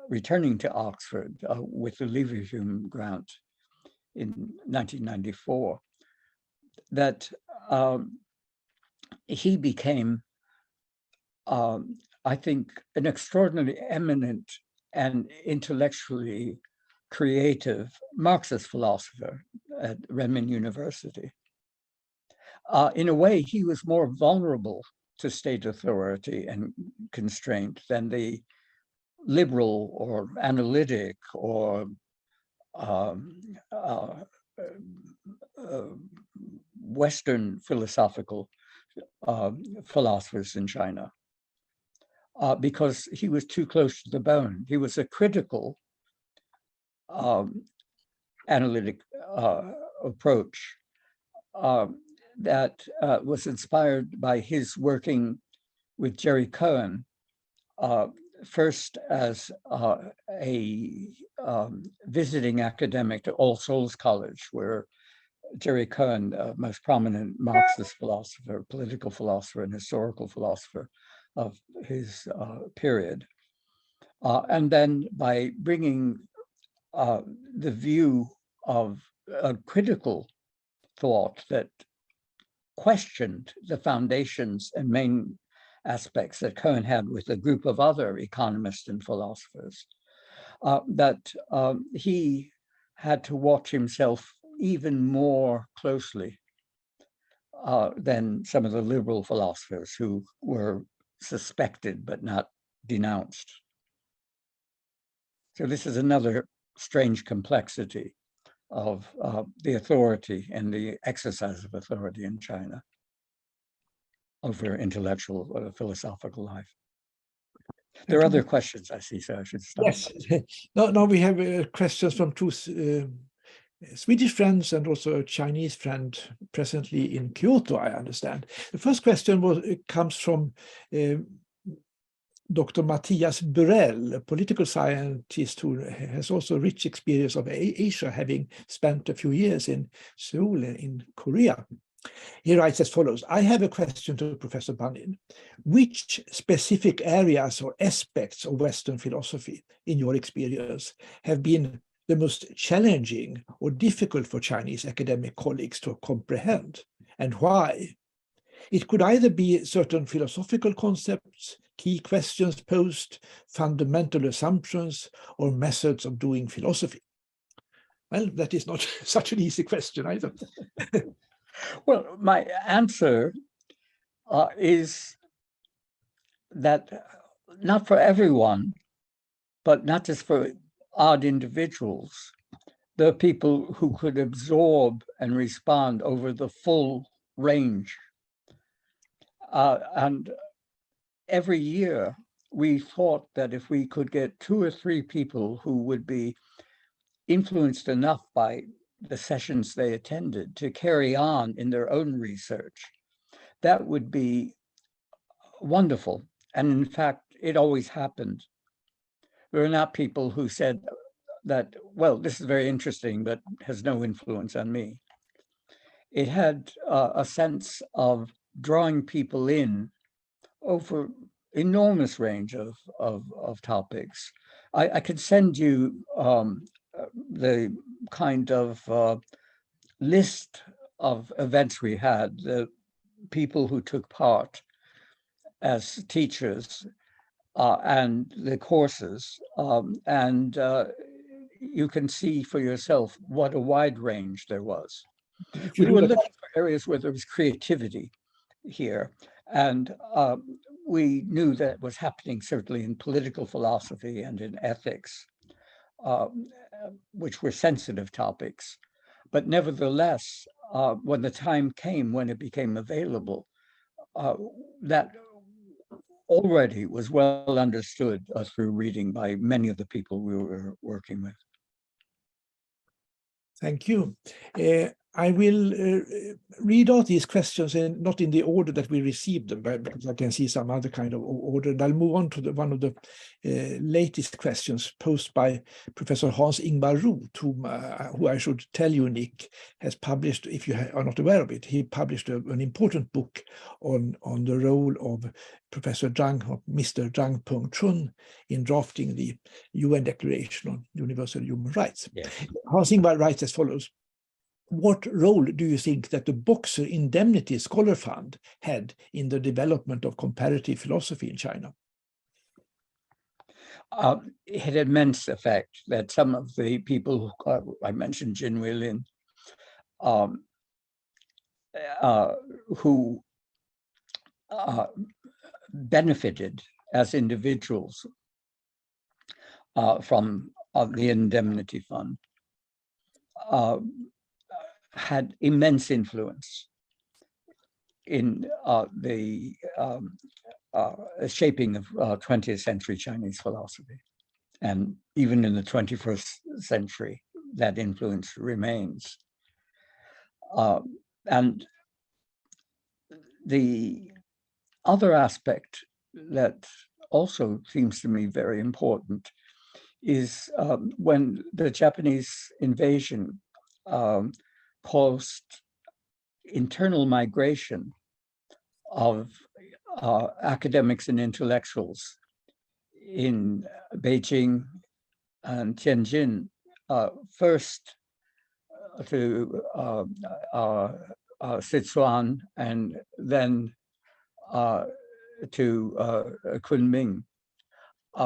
returning to Oxford with the Leverhulme grant in 1994, that he became, I think, an extraordinarily eminent and intellectually creative Marxist philosopher at Renmin University. In a way, he was more vulnerable to state authority and constraint than the liberal or analytic or Western philosophical philosophers in China, because he was too close to the bone. He was a critical analytic approach that was inspired by his working with Jerry Cohen, first as a visiting academic to All Souls College, where Jerry Cohen, most prominent Marxist philosopher, political philosopher, and historical philosopher of his period. And then by bringing the view of a critical thought that questioned the foundations and main aspects that Cohen had with a group of other economists and philosophers, that he had to watch himself even more closely than some of the liberal philosophers who were suspected but not denounced. So this is another strange complexity of the authority and the exercise of authority in China over intellectual or philosophical life. There are other questions I see, so I should stop. Yes. No, we have questions from two Swedish friends and also a Chinese friend presently in Kyoto, I understand. The first question comes from Dr. Matthias Burrell, a political scientist who has also rich experience of Asia, having spent a few years in Seoul in Korea. He writes as follows: I have a question to Professor Bunnin. Which specific areas or aspects of Western philosophy, in your experience, have been the most challenging or difficult for Chinese academic colleagues to comprehend, and why? It could either be certain philosophical concepts, key questions posed, fundamental assumptions, or methods of doing philosophy. Well, that is not such an easy question either. Well, my answer is that not for everyone, but not just for odd individuals, there are people who could absorb and respond over the full range. And every year we thought that if we could get 2 or 3 people who would be influenced enough by the sessions they attended to carry on in their own research, that would be wonderful. And in fact, it always happened. There are not people who said that, well, this is very interesting, but has no influence on me. It had a sense of drawing people in over enormous range of topics. I could send you the kind of list of events we had, the people who took part as teachers and the courses, and you can see for yourself what a wide range there was. We were looking for areas where there was creativity here, and we knew that was happening certainly in political philosophy and in ethics, which were sensitive topics. But nevertheless, when the time came when it became available, that already was well understood through reading by many of the people we were working with. Thank you. I will read out these questions, and not in the order that we received them, because I can see some other kind of order. And I'll move on to one of the latest questions posed by Professor Hans-Ingvar Roth, who I should tell you, Nick, has published, if you are not aware of it, he published an important book on the role of Professor Zhang, or Mr. Zhang Pengchun, in drafting the UN Declaration on Universal Human Rights. Yes. Hans-Ingvar writes as follows: what role do you think that the Boxer Indemnity Scholar Fund had in the development of comparative philosophy in China? It had immense effect that some of the people I mentioned, Jin Weilin, who benefited as individuals from the indemnity fund, had immense influence in the shaping of 20th century Chinese philosophy. And even in the 21st century, that influence remains. And the other aspect that also seems to me very important is when the Japanese invasion caused internal migration of academics and intellectuals in Beijing and Tianjin, first to Sichuan and then to Kunming,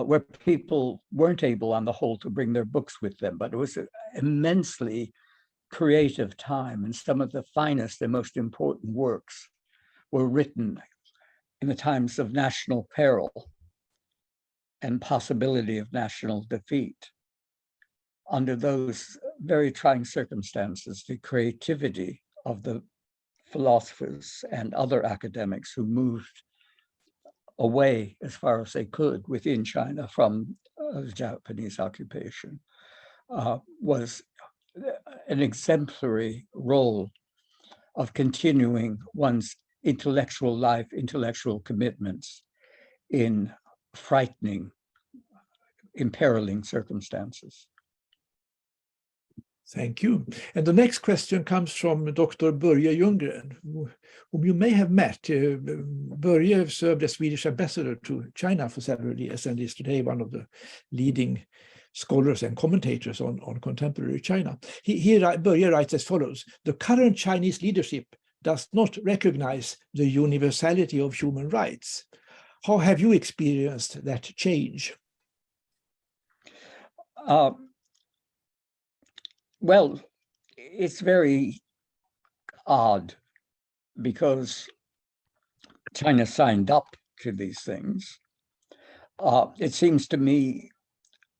where people weren't able on the whole to bring their books with them, but it was an immensely creative time, and some of the finest and most important works were written in the times of national peril and possibility of national defeat. Under those very trying circumstances, the creativity of the philosophers and other academics who moved away as far as they could within China from Japanese occupation was an exemplary role of continuing one's intellectual life, intellectual commitments in frightening, imperiling circumstances. Thank you. And the next question comes from Dr. Börje Ljunggren, whom you may have met. Börje served as Swedish ambassador to China for several years and is today one of the leading scholars and commentators on contemporary China. Börje writes as follows: the current Chinese leadership does not recognize the universality of human rights. How have you experienced that change? Well, it's very odd because China signed up to these things. It seems to me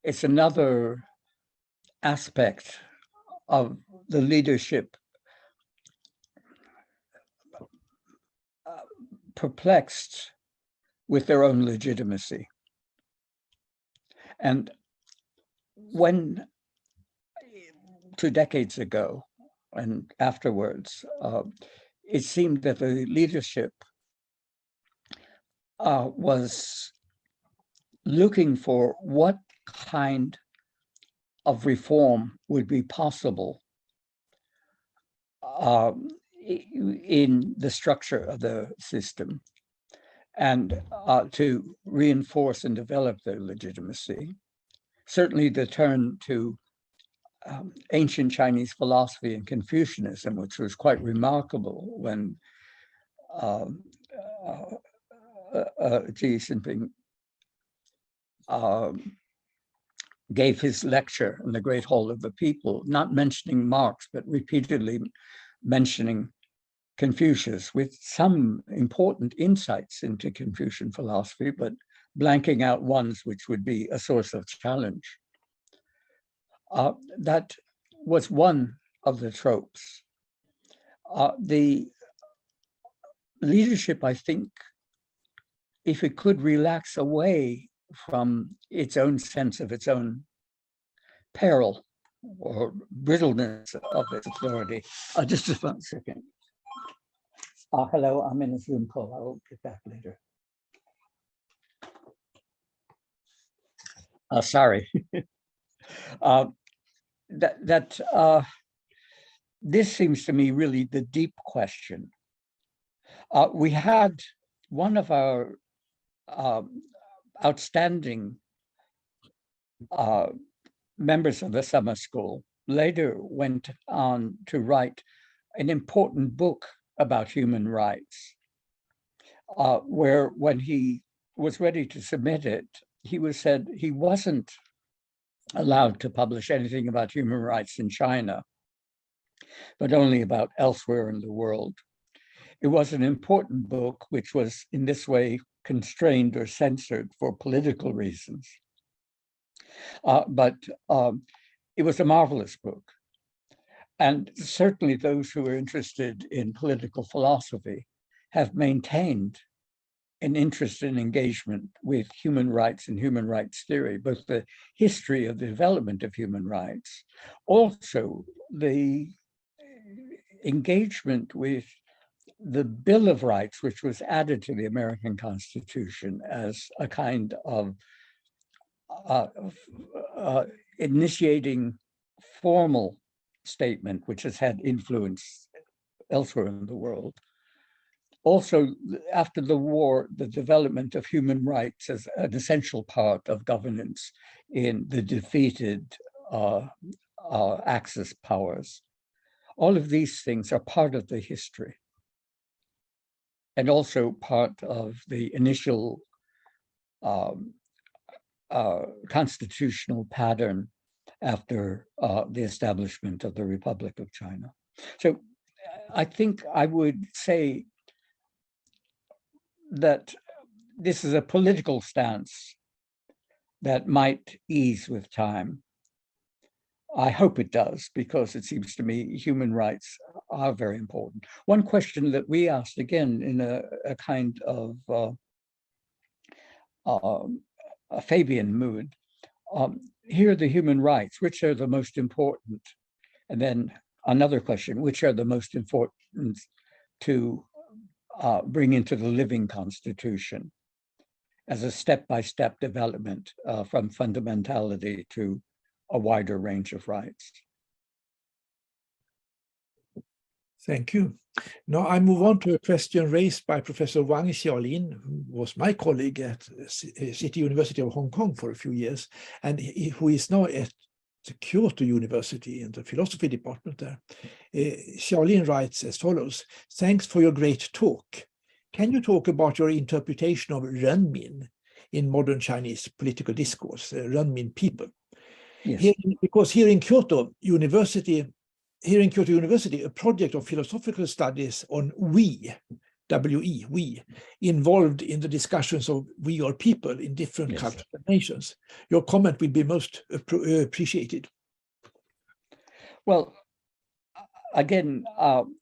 it's another aspect of the leadership perplexed with their own legitimacy. And when 2 decades ago and afterwards, it seemed that the leadership was looking for what kind of reform would be possible in the structure of the system, and to reinforce and develop their legitimacy. Certainly the turn to ancient Chinese philosophy and Confucianism, which was quite remarkable when Xi Jinping gave his lecture in the Great Hall of the People, not mentioning Marx, but repeatedly mentioning Confucius with some important insights into Confucian philosophy, but blanking out ones which would be a source of challenge. That was one of the tropes. The leadership, I think, if it could relax away from its own sense of its own peril or brittleness of its authority. Just one second. Hello, I'm in a Zoom call. I will get back later. Sorry. This seems to me really the deep question. We had one of our outstanding members of the summer school later went on to write an important book about human rights, where when he was ready to submit it, he said he wasn't allowed to publish anything about human rights in China, but only about elsewhere in the world. It was an important book, which was in this way constrained or censored for political reasons. But it was a marvelous book. And certainly those who are interested in political philosophy have maintained an interest and engagement with human rights and human rights theory, both the history of the development of human rights, also the engagement with the Bill of Rights, which was added to the American Constitution as a kind of initiating formal statement, which has had influence elsewhere in the world. Also, after the war, the development of human rights as an essential part of governance in the defeated Axis powers. All of these things are part of the history and also part of the initial constitutional pattern after the establishment of the Republic of China. So I think I would say that this is a political stance that might ease with time. I hope it does, because it seems to me human rights are very important. One question that we asked, again, in a kind of a Fabian mood, here are the human rights, which are the most important? And then another question, which are the most important to bring into the living constitution as a step-by-step development from fundamentality to a wider range of rights. Thank you. Now I move on to a question raised by Professor Wang Xiaolin, who was my colleague at City University of Hong Kong for a few years, and who is now at the Kyoto University in the philosophy department there. Xiaolin writes as follows: "Thanks for your great talk. Can you talk about your interpretation of renmin in modern Chinese political discourse, renmin people?" Yes. Because here in Kyoto University, a project of philosophical studies on we, W-E, we, involved in the discussions of we are people in different cultures and nations. Your comment will be most appreciated. Well, again, I'm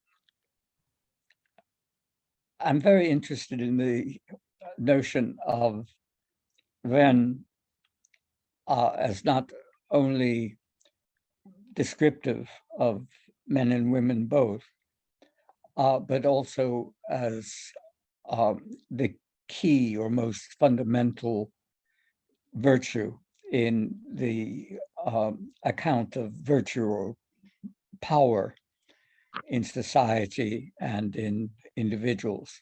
very interested in the notion of Ren as not only descriptive of men and women both, but also as the key or most fundamental virtue in the account of virtue or power in society and in individuals.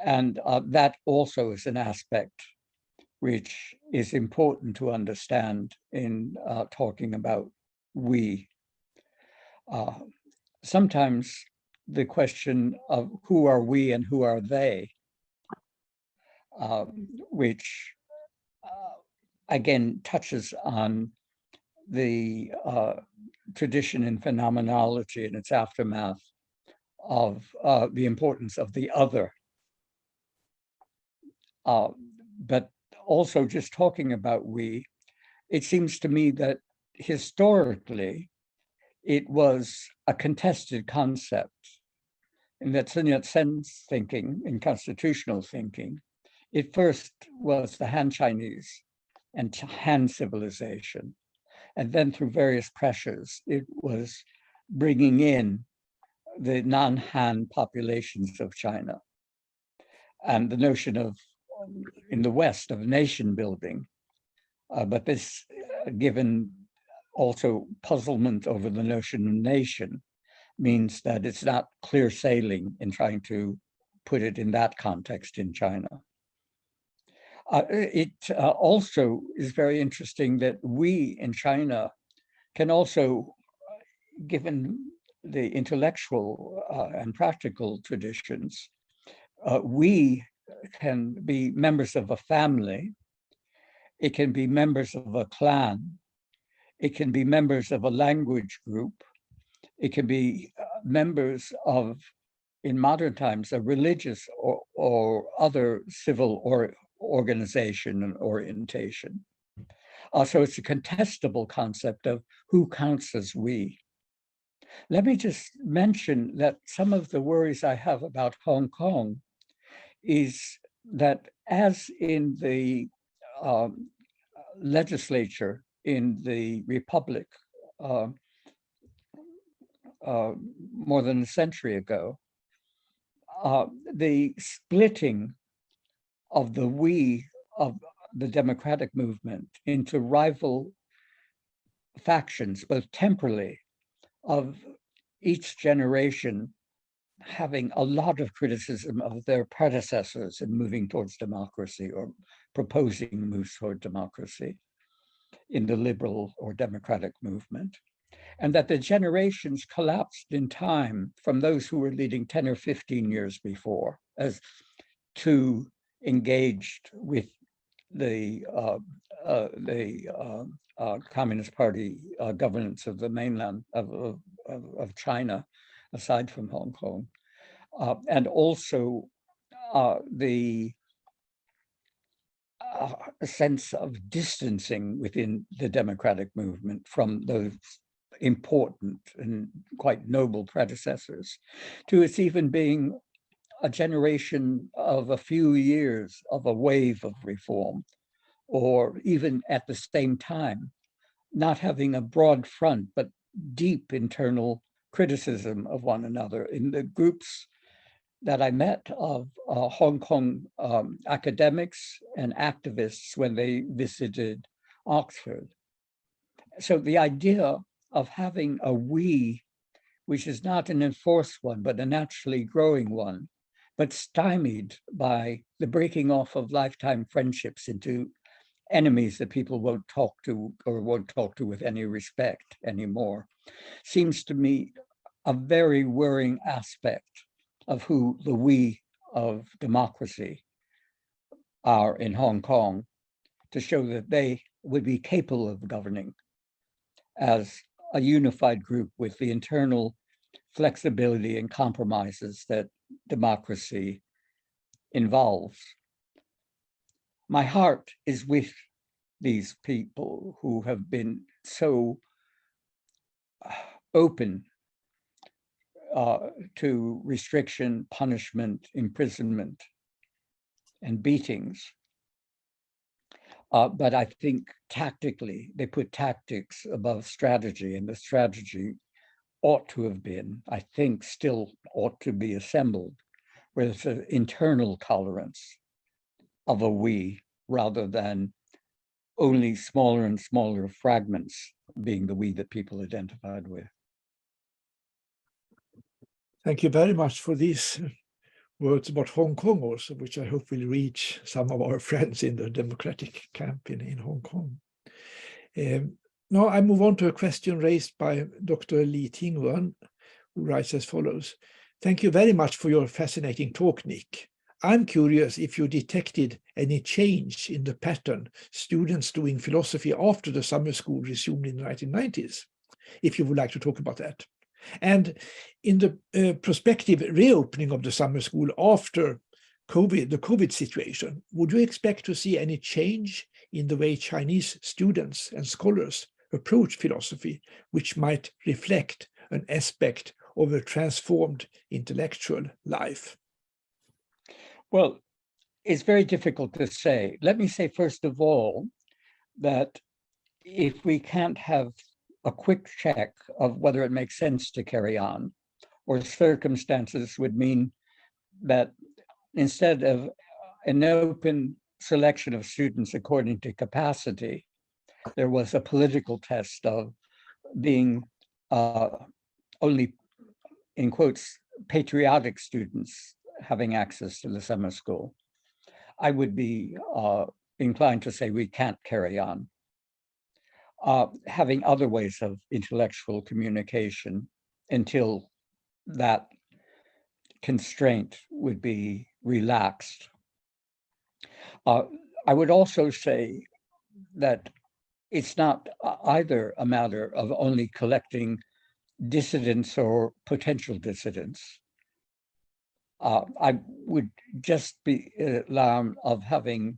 And that also is an aspect which is important to understand in talking about we. Sometimes the question of who are we and who are they, which again touches on the tradition in phenomenology and its aftermath of the importance of the other. But also just talking about we, it seems to me that historically it was a contested concept, in that Sun Yat-sen's thinking, in constitutional thinking, it first was the Han Chinese and Han civilization. And then through various pressures, it was bringing in the non-Han populations of China and the notion of, in the West, of nation building. But this, given also puzzlement over the notion of nation, means that it's not clear sailing in trying to put it in that context in China. It also is very interesting that we in China can also, given the intellectual and practical traditions, we can be members of a family, it can be members of a clan, it can be members of a language group, it can be members of, in modern times, a religious or other civil or organization and orientation. So it's a contestable concept of who counts as we. Let me just mention that some of the worries I have about Hong Kong is that, as in the legislature in the Republic more than a century ago, the splitting of the we of the democratic movement into rival factions, both temporally, of each generation having a lot of criticism of their predecessors in moving towards democracy or proposing moves toward democracy in the liberal or democratic movement, and that the generations collapsed in time from those who were leading 10 or 15 years before as too engaged with the Communist Party governance of the mainland of China, aside from Hong Kong, and also the sense of distancing within the democratic movement from those important and quite noble predecessors, to its even being a generation of a few years of a wave of reform, or even at the same time, not having a broad front, but deep internal criticism of one another. In the groups that I met of Hong Kong academics and activists when they visited Oxford. So the idea of having a we, which is not an enforced one, but a naturally growing one, but stymied by the breaking off of lifetime friendships into enemies that people won't talk to or won't talk to with any respect anymore, seems to me a very worrying aspect of who the we of democracy are in Hong Kong, to show that they would be capable of governing as a unified group with the internal flexibility and compromises that democracy involves. My heart is with these people who have been so open to restriction, punishment, imprisonment, and beatings. But I think tactically, they put tactics above strategy, and the strategy ought to have been, I think still ought to be assembled, with an internal tolerance of a we, rather than only smaller and smaller fragments being the we that people identified with. Thank you very much for these words about Hong Kong also, which I hope will reach some of our friends in the democratic camp in Hong Kong. Now I move on to a question raised by Dr. Li Tingwen, who writes as follows. Thank you very much for your fascinating talk, Nick. I'm curious if you detected any change in the pattern students doing philosophy after the summer school resumed in the 1990s, if you would like to talk about that. And in the prospective reopening of the summer school after the COVID situation, would you expect to see any change in the way Chinese students and scholars approach philosophy, which might reflect an aspect of a transformed intellectual life? Well, it's very difficult to say. Let me say, first of all, that if we can't have a quick check of whether it makes sense to carry on, or circumstances would mean that instead of an open selection of students according to capacity, there was a political test of being only, in quotes, patriotic students having access to the summer school, I would be inclined to say we can't carry on. Having other ways of intellectual communication until that constraint would be relaxed. I would also say that it's not either a matter of only collecting dissidents or potential dissidents. I would just be alarmed of having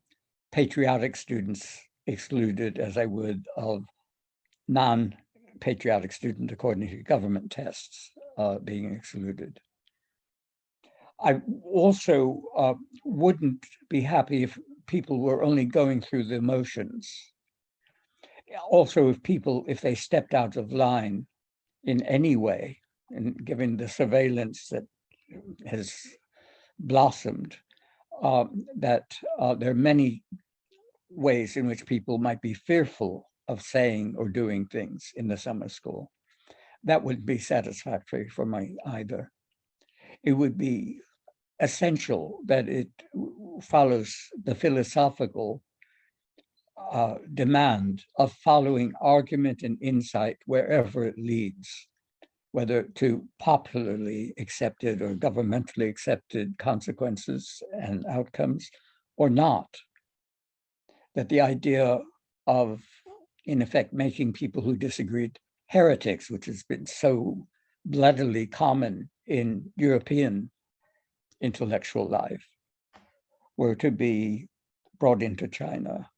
patriotic students excluded as I would of non-patriotic students according to government tests being excluded. I also wouldn't be happy if people were only going through the motions. Also, if they stepped out of line in any way, and given the surveillance that has blossomed, that there are many ways in which people might be fearful of saying or doing things in the summer school. That would be satisfactory for me either. It would be essential that it follows the philosophical demand of following argument and insight wherever it leads, whether to popularly accepted or governmentally accepted consequences and outcomes or not. That the idea of, in effect, making people who disagreed heretics, which has been so bloodily common in European intellectual life, were to be brought into China.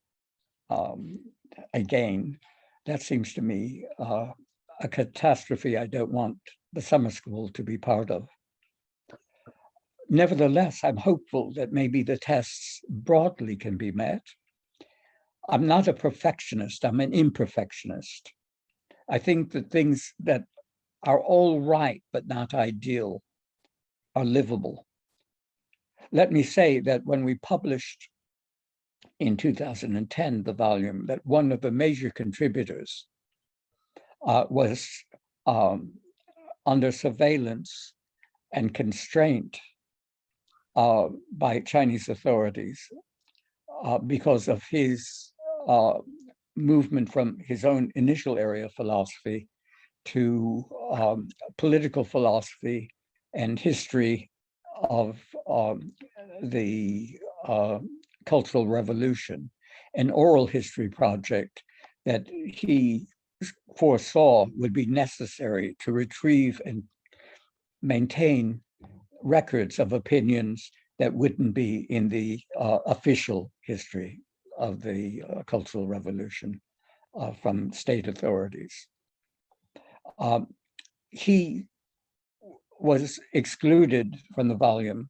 Again, that seems to me a catastrophe I don't want the summer school to be part of. Nevertheless, I'm hopeful that maybe the tests broadly can be met. I'm not a perfectionist, I'm an imperfectionist. I think that things that are all right but not ideal are livable. Let me say that when we published in 2010 the volume, that one of the major contributors was under surveillance and constraint by Chinese authorities because of his movement from his own initial area of philosophy to political philosophy and history of the Cultural Revolution, an oral history project that he foresaw would be necessary to retrieve and maintain records of opinions that wouldn't be in the official history of the Cultural Revolution from state authorities. He was excluded from the volume,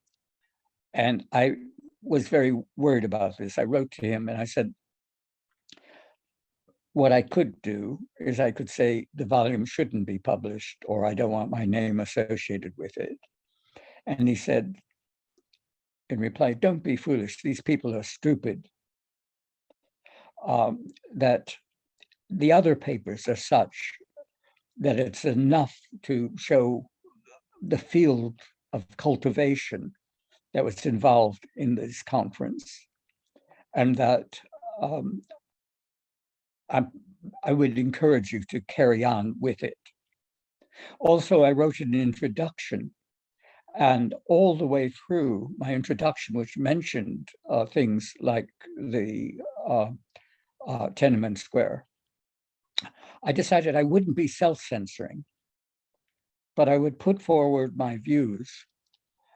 and I was very worried about this. I wrote to him and I said, what I could do is I could say the volume shouldn't be published, or I don't want my name associated with it. And he said, in reply, don't be foolish. These people are stupid. That the other papers are such that it's enough to show the field of cultivation that was involved in this conference, and that I would encourage you to carry on with it. Also, I wrote an introduction, and all the way through my introduction, which mentioned things like the Tiananmen Square, I decided I wouldn't be self-censoring, but I would put forward my views.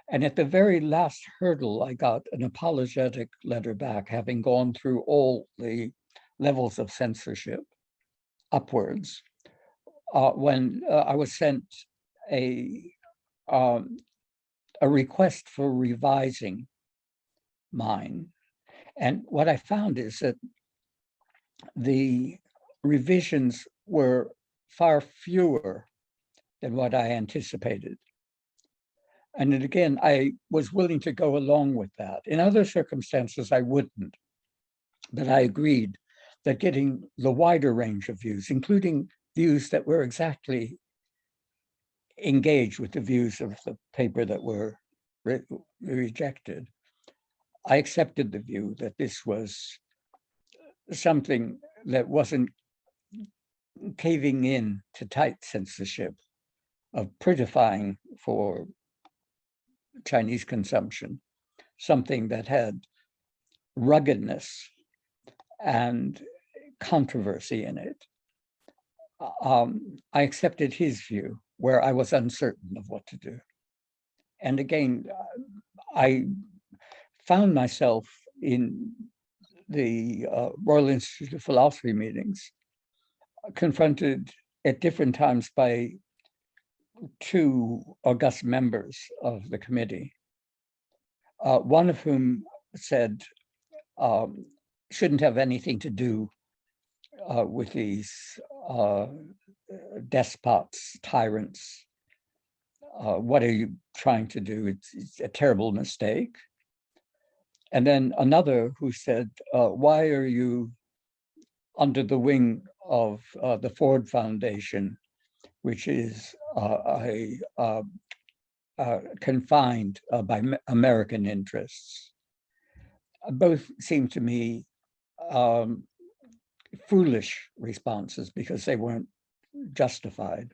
And at the very last hurdle, I got an apologetic letter back, having gone through all the levels of censorship upwards, when I was sent a request for revising mine. And what I found is that the revisions were far fewer than what I anticipated. And then again, I was willing to go along with that. In other circumstances, I wouldn't. But I agreed that getting the wider range of views, including views that were exactly engaged with the views of the paper that were rejected, I accepted the view that this was something that wasn't caving in to tight censorship of prettifying for Chinese consumption, something that had ruggedness and controversy in it. I accepted his view where I was uncertain of what to do. And again, I found myself in the Royal Institute of Philosophy meetings confronted at different times by two august members of the committee, one of whom said, shouldn't have anything to do with these despots, tyrants. What are you trying to do? It's a terrible mistake. And then another who said, why are you under the wing of the Ford Foundation, which is confined by American interests? Both seem to me foolish responses because they weren't justified.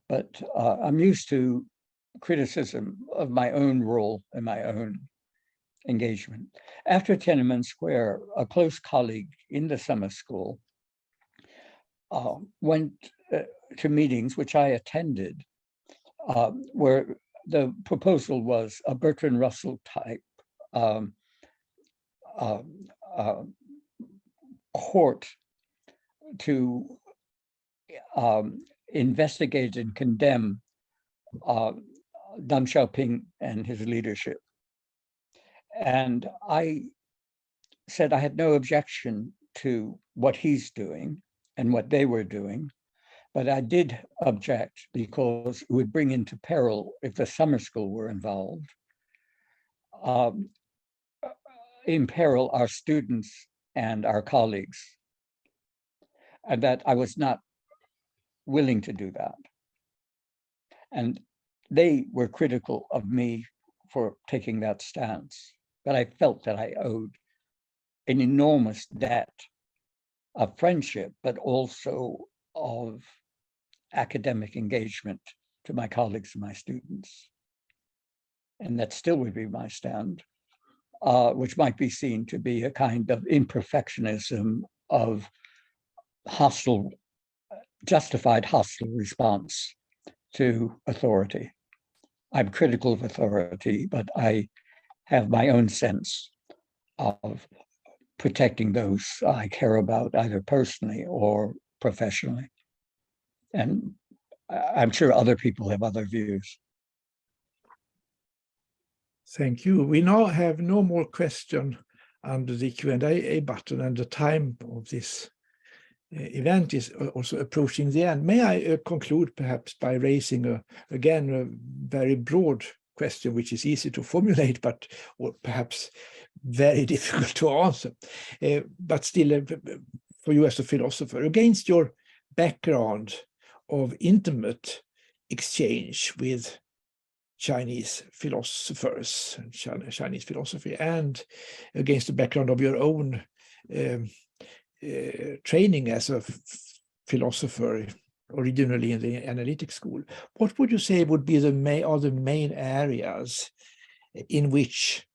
But I'm used to criticism of my own role and my own engagement. After Tiananmen Square, a close colleague in the summer school went to meetings which I attended, where the proposal was a Bertrand Russell type court to investigate and condemn Deng Xiaoping and his leadership. And I said I had no objection to what he's doing and what they were doing, but I did object because it would bring into peril, if the summer school were involved, in peril our students and our colleagues, and that I was not willing to do that. And they were critical of me for taking that stance, but I felt that I owed an enormous debt of friendship, but also of academic engagement to my colleagues and my students. And that still would be my stand, which might be seen to be a kind of imperfectionism of hostile, justified hostile response to authority. I'm critical of authority, but I have my own sense of protecting those I care about, either personally or professionally. And I'm sure other people have other views. Thank you. We now have no more question under the Q&A button, and the time of this event is also approaching the end. May I conclude perhaps by raising again a very broad question, which is easy to formulate, but or perhaps very difficult to answer, but still for you as a philosopher, against your background of intimate exchange with Chinese philosophers and Chinese philosophy, and against the background of your own training as a philosopher originally in the analytic school, what would you say would be the main areas in which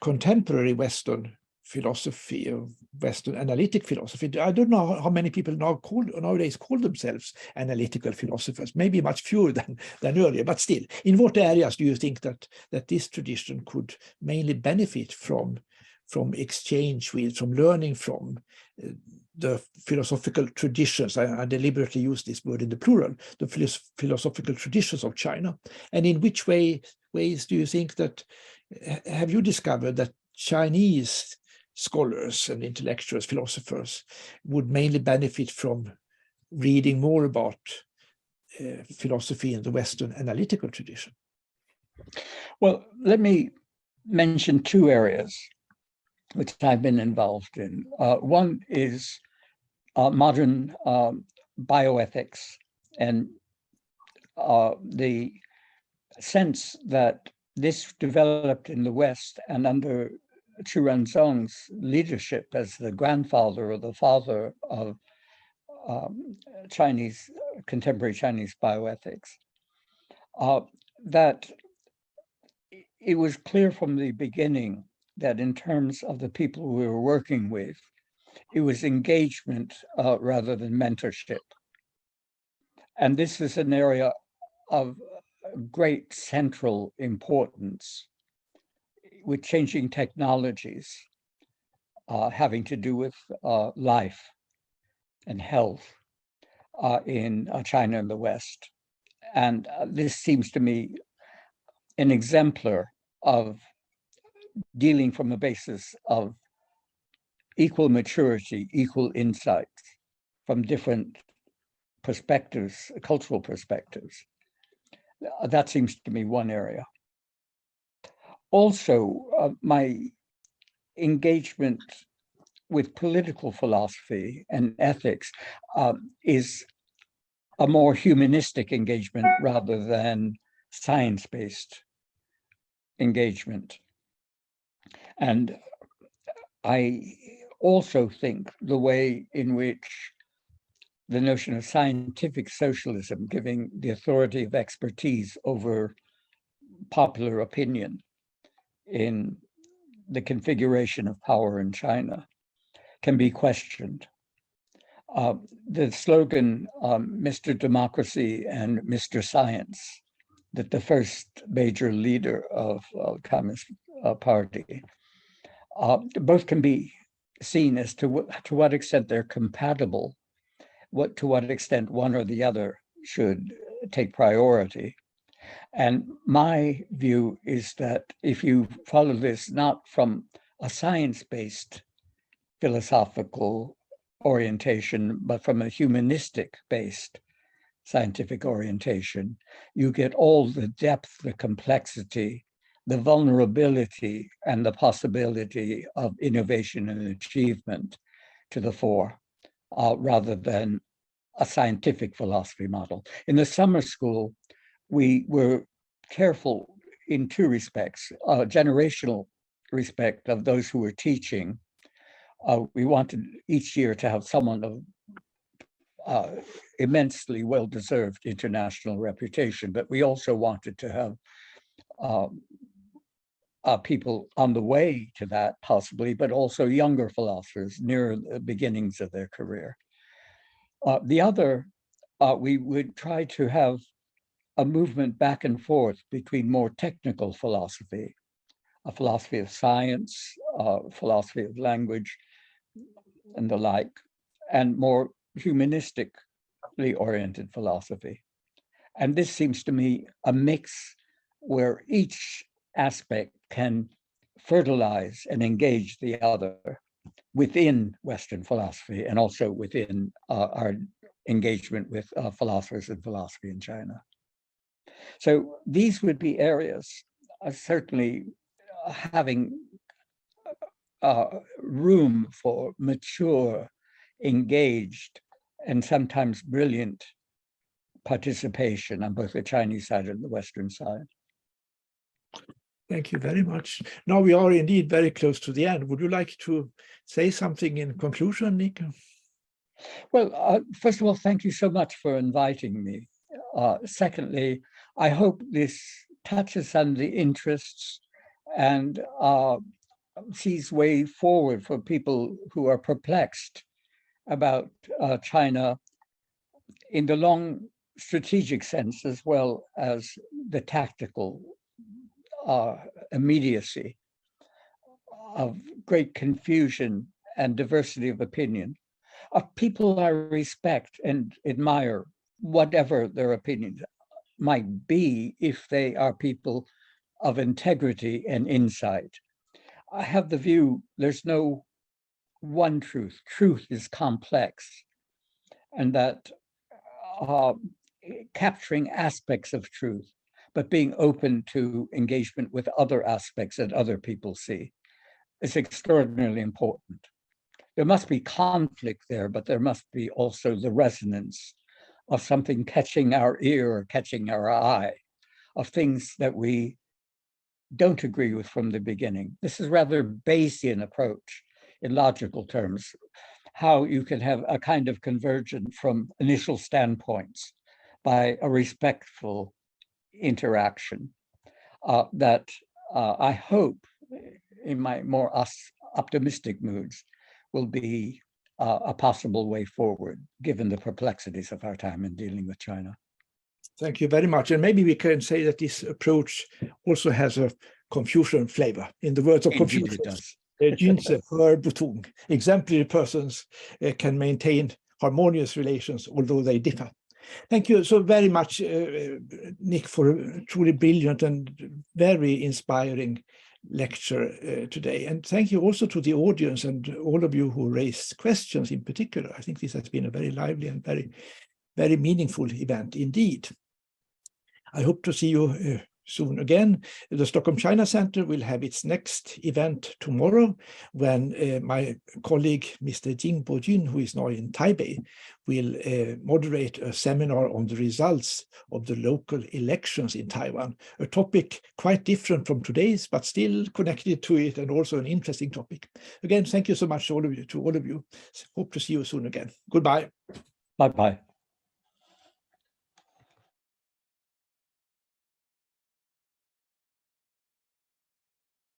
contemporary Western philosophy, or Western analytic philosophy, I don't know how many people nowadays call themselves analytical philosophers, maybe much fewer than earlier, but still, in what areas do you think that this tradition could mainly benefit from exchange with, from learning from the philosophical traditions? I deliberately use this word in the plural, the philosophical traditions of China. And in which ways do you think that, have you discovered that Chinese scholars and intellectuals, philosophers, would mainly benefit from reading more about philosophy in the Western analytical tradition? Well, let me mention two areas which I've been involved in. One is modern bioethics and the sense that this developed in the West and under Qiu Renzong's leadership as the grandfather or the father of contemporary Chinese bioethics, that it was clear from the beginning that in terms of the people we were working with, it was engagement rather than mentorship. And this is an area of great central importance with changing technologies having to do with life and health in China and the West. And this seems to me an exemplar of dealing from a basis of equal maturity, equal insights from different perspectives, cultural perspectives. That seems to me one area. Also, my engagement with political philosophy and ethics is a more humanistic engagement rather than science-based engagement. And I also think the way in which the notion of scientific socialism, giving the authority of expertise over popular opinion in the configuration of power in China, can be questioned. The slogan, Mr. Democracy and Mr. Science, that the first major leader of Communist Party, both can be seen as to what extent they're compatible, to what extent one or the other should take priority. And my view is that if you follow this not from a science-based philosophical orientation, but from a humanistic-based scientific orientation, you get all the depth, the complexity, the vulnerability, and the possibility of innovation and achievement to the fore, rather than a scientific philosophy model. In the summer school, we were careful in two respects: generational respect of those who were teaching. We wanted each year to have someone of immensely well-deserved international reputation, but we also wanted to have people on the way to that, possibly, but also younger philosophers near the beginnings of their career. The other, we would try to have a movement back and forth between more technical philosophy, a philosophy of science, philosophy of language, and the like, and more humanistically oriented philosophy. And this seems to me a mix where each aspect can fertilize and engage the other within Western philosophy and also within our engagement with philosophers and philosophy in China. So these would be areas certainly having room for mature, engaged, and sometimes brilliant participation on both the Chinese side and the Western side. Thank you very much. Now we are indeed very close to the end. Would you like to say something in conclusion, Nick? Well, first of all, thank you so much for inviting me. Secondly, I hope this touches on the interests and sees way forward for people who are perplexed about China in the long strategic sense, as well as the tactical immediacy of great confusion and diversity of opinion, of people I respect and admire, whatever their opinions might be, if they are people of integrity and insight. I have the view there's no one truth. Truth is complex, and that capturing aspects of truth, but being open to engagement with other aspects that other people see is extraordinarily important. There must be conflict there, but there must be also the resonance of something catching our ear or catching our eye, of things that we don't agree with from the beginning. This is rather Bayesian approach in logical terms, how you can have a kind of convergence from initial standpoints by a respectful interaction that I hope in my more optimistic moods will be a possible way forward, given the perplexities of our time in dealing with China. Thank you very much. And maybe we can say that this approach also has a Confucian flavor. In the words of Indeed, Confucius, it does. Jünse hör Butung. Exemplary persons can maintain harmonious relations, although they differ. Thank you so very much, Nick, for a truly brilliant and very inspiring lecture today. And thank you also to the audience and all of you who raised questions in particular. I think this has been a very lively and very meaningful event indeed. I hope to see you soon again. The Stockholm China Center will have its next event tomorrow when my colleague, Mr. Jingbo Jin, who is now in Taipei, will moderate a seminar on the results of the local elections in Taiwan, a topic quite different from today's, but still connected to it and also an interesting topic. Again, thank you so much to all of you. Hope to see you soon again. Goodbye. Bye-bye.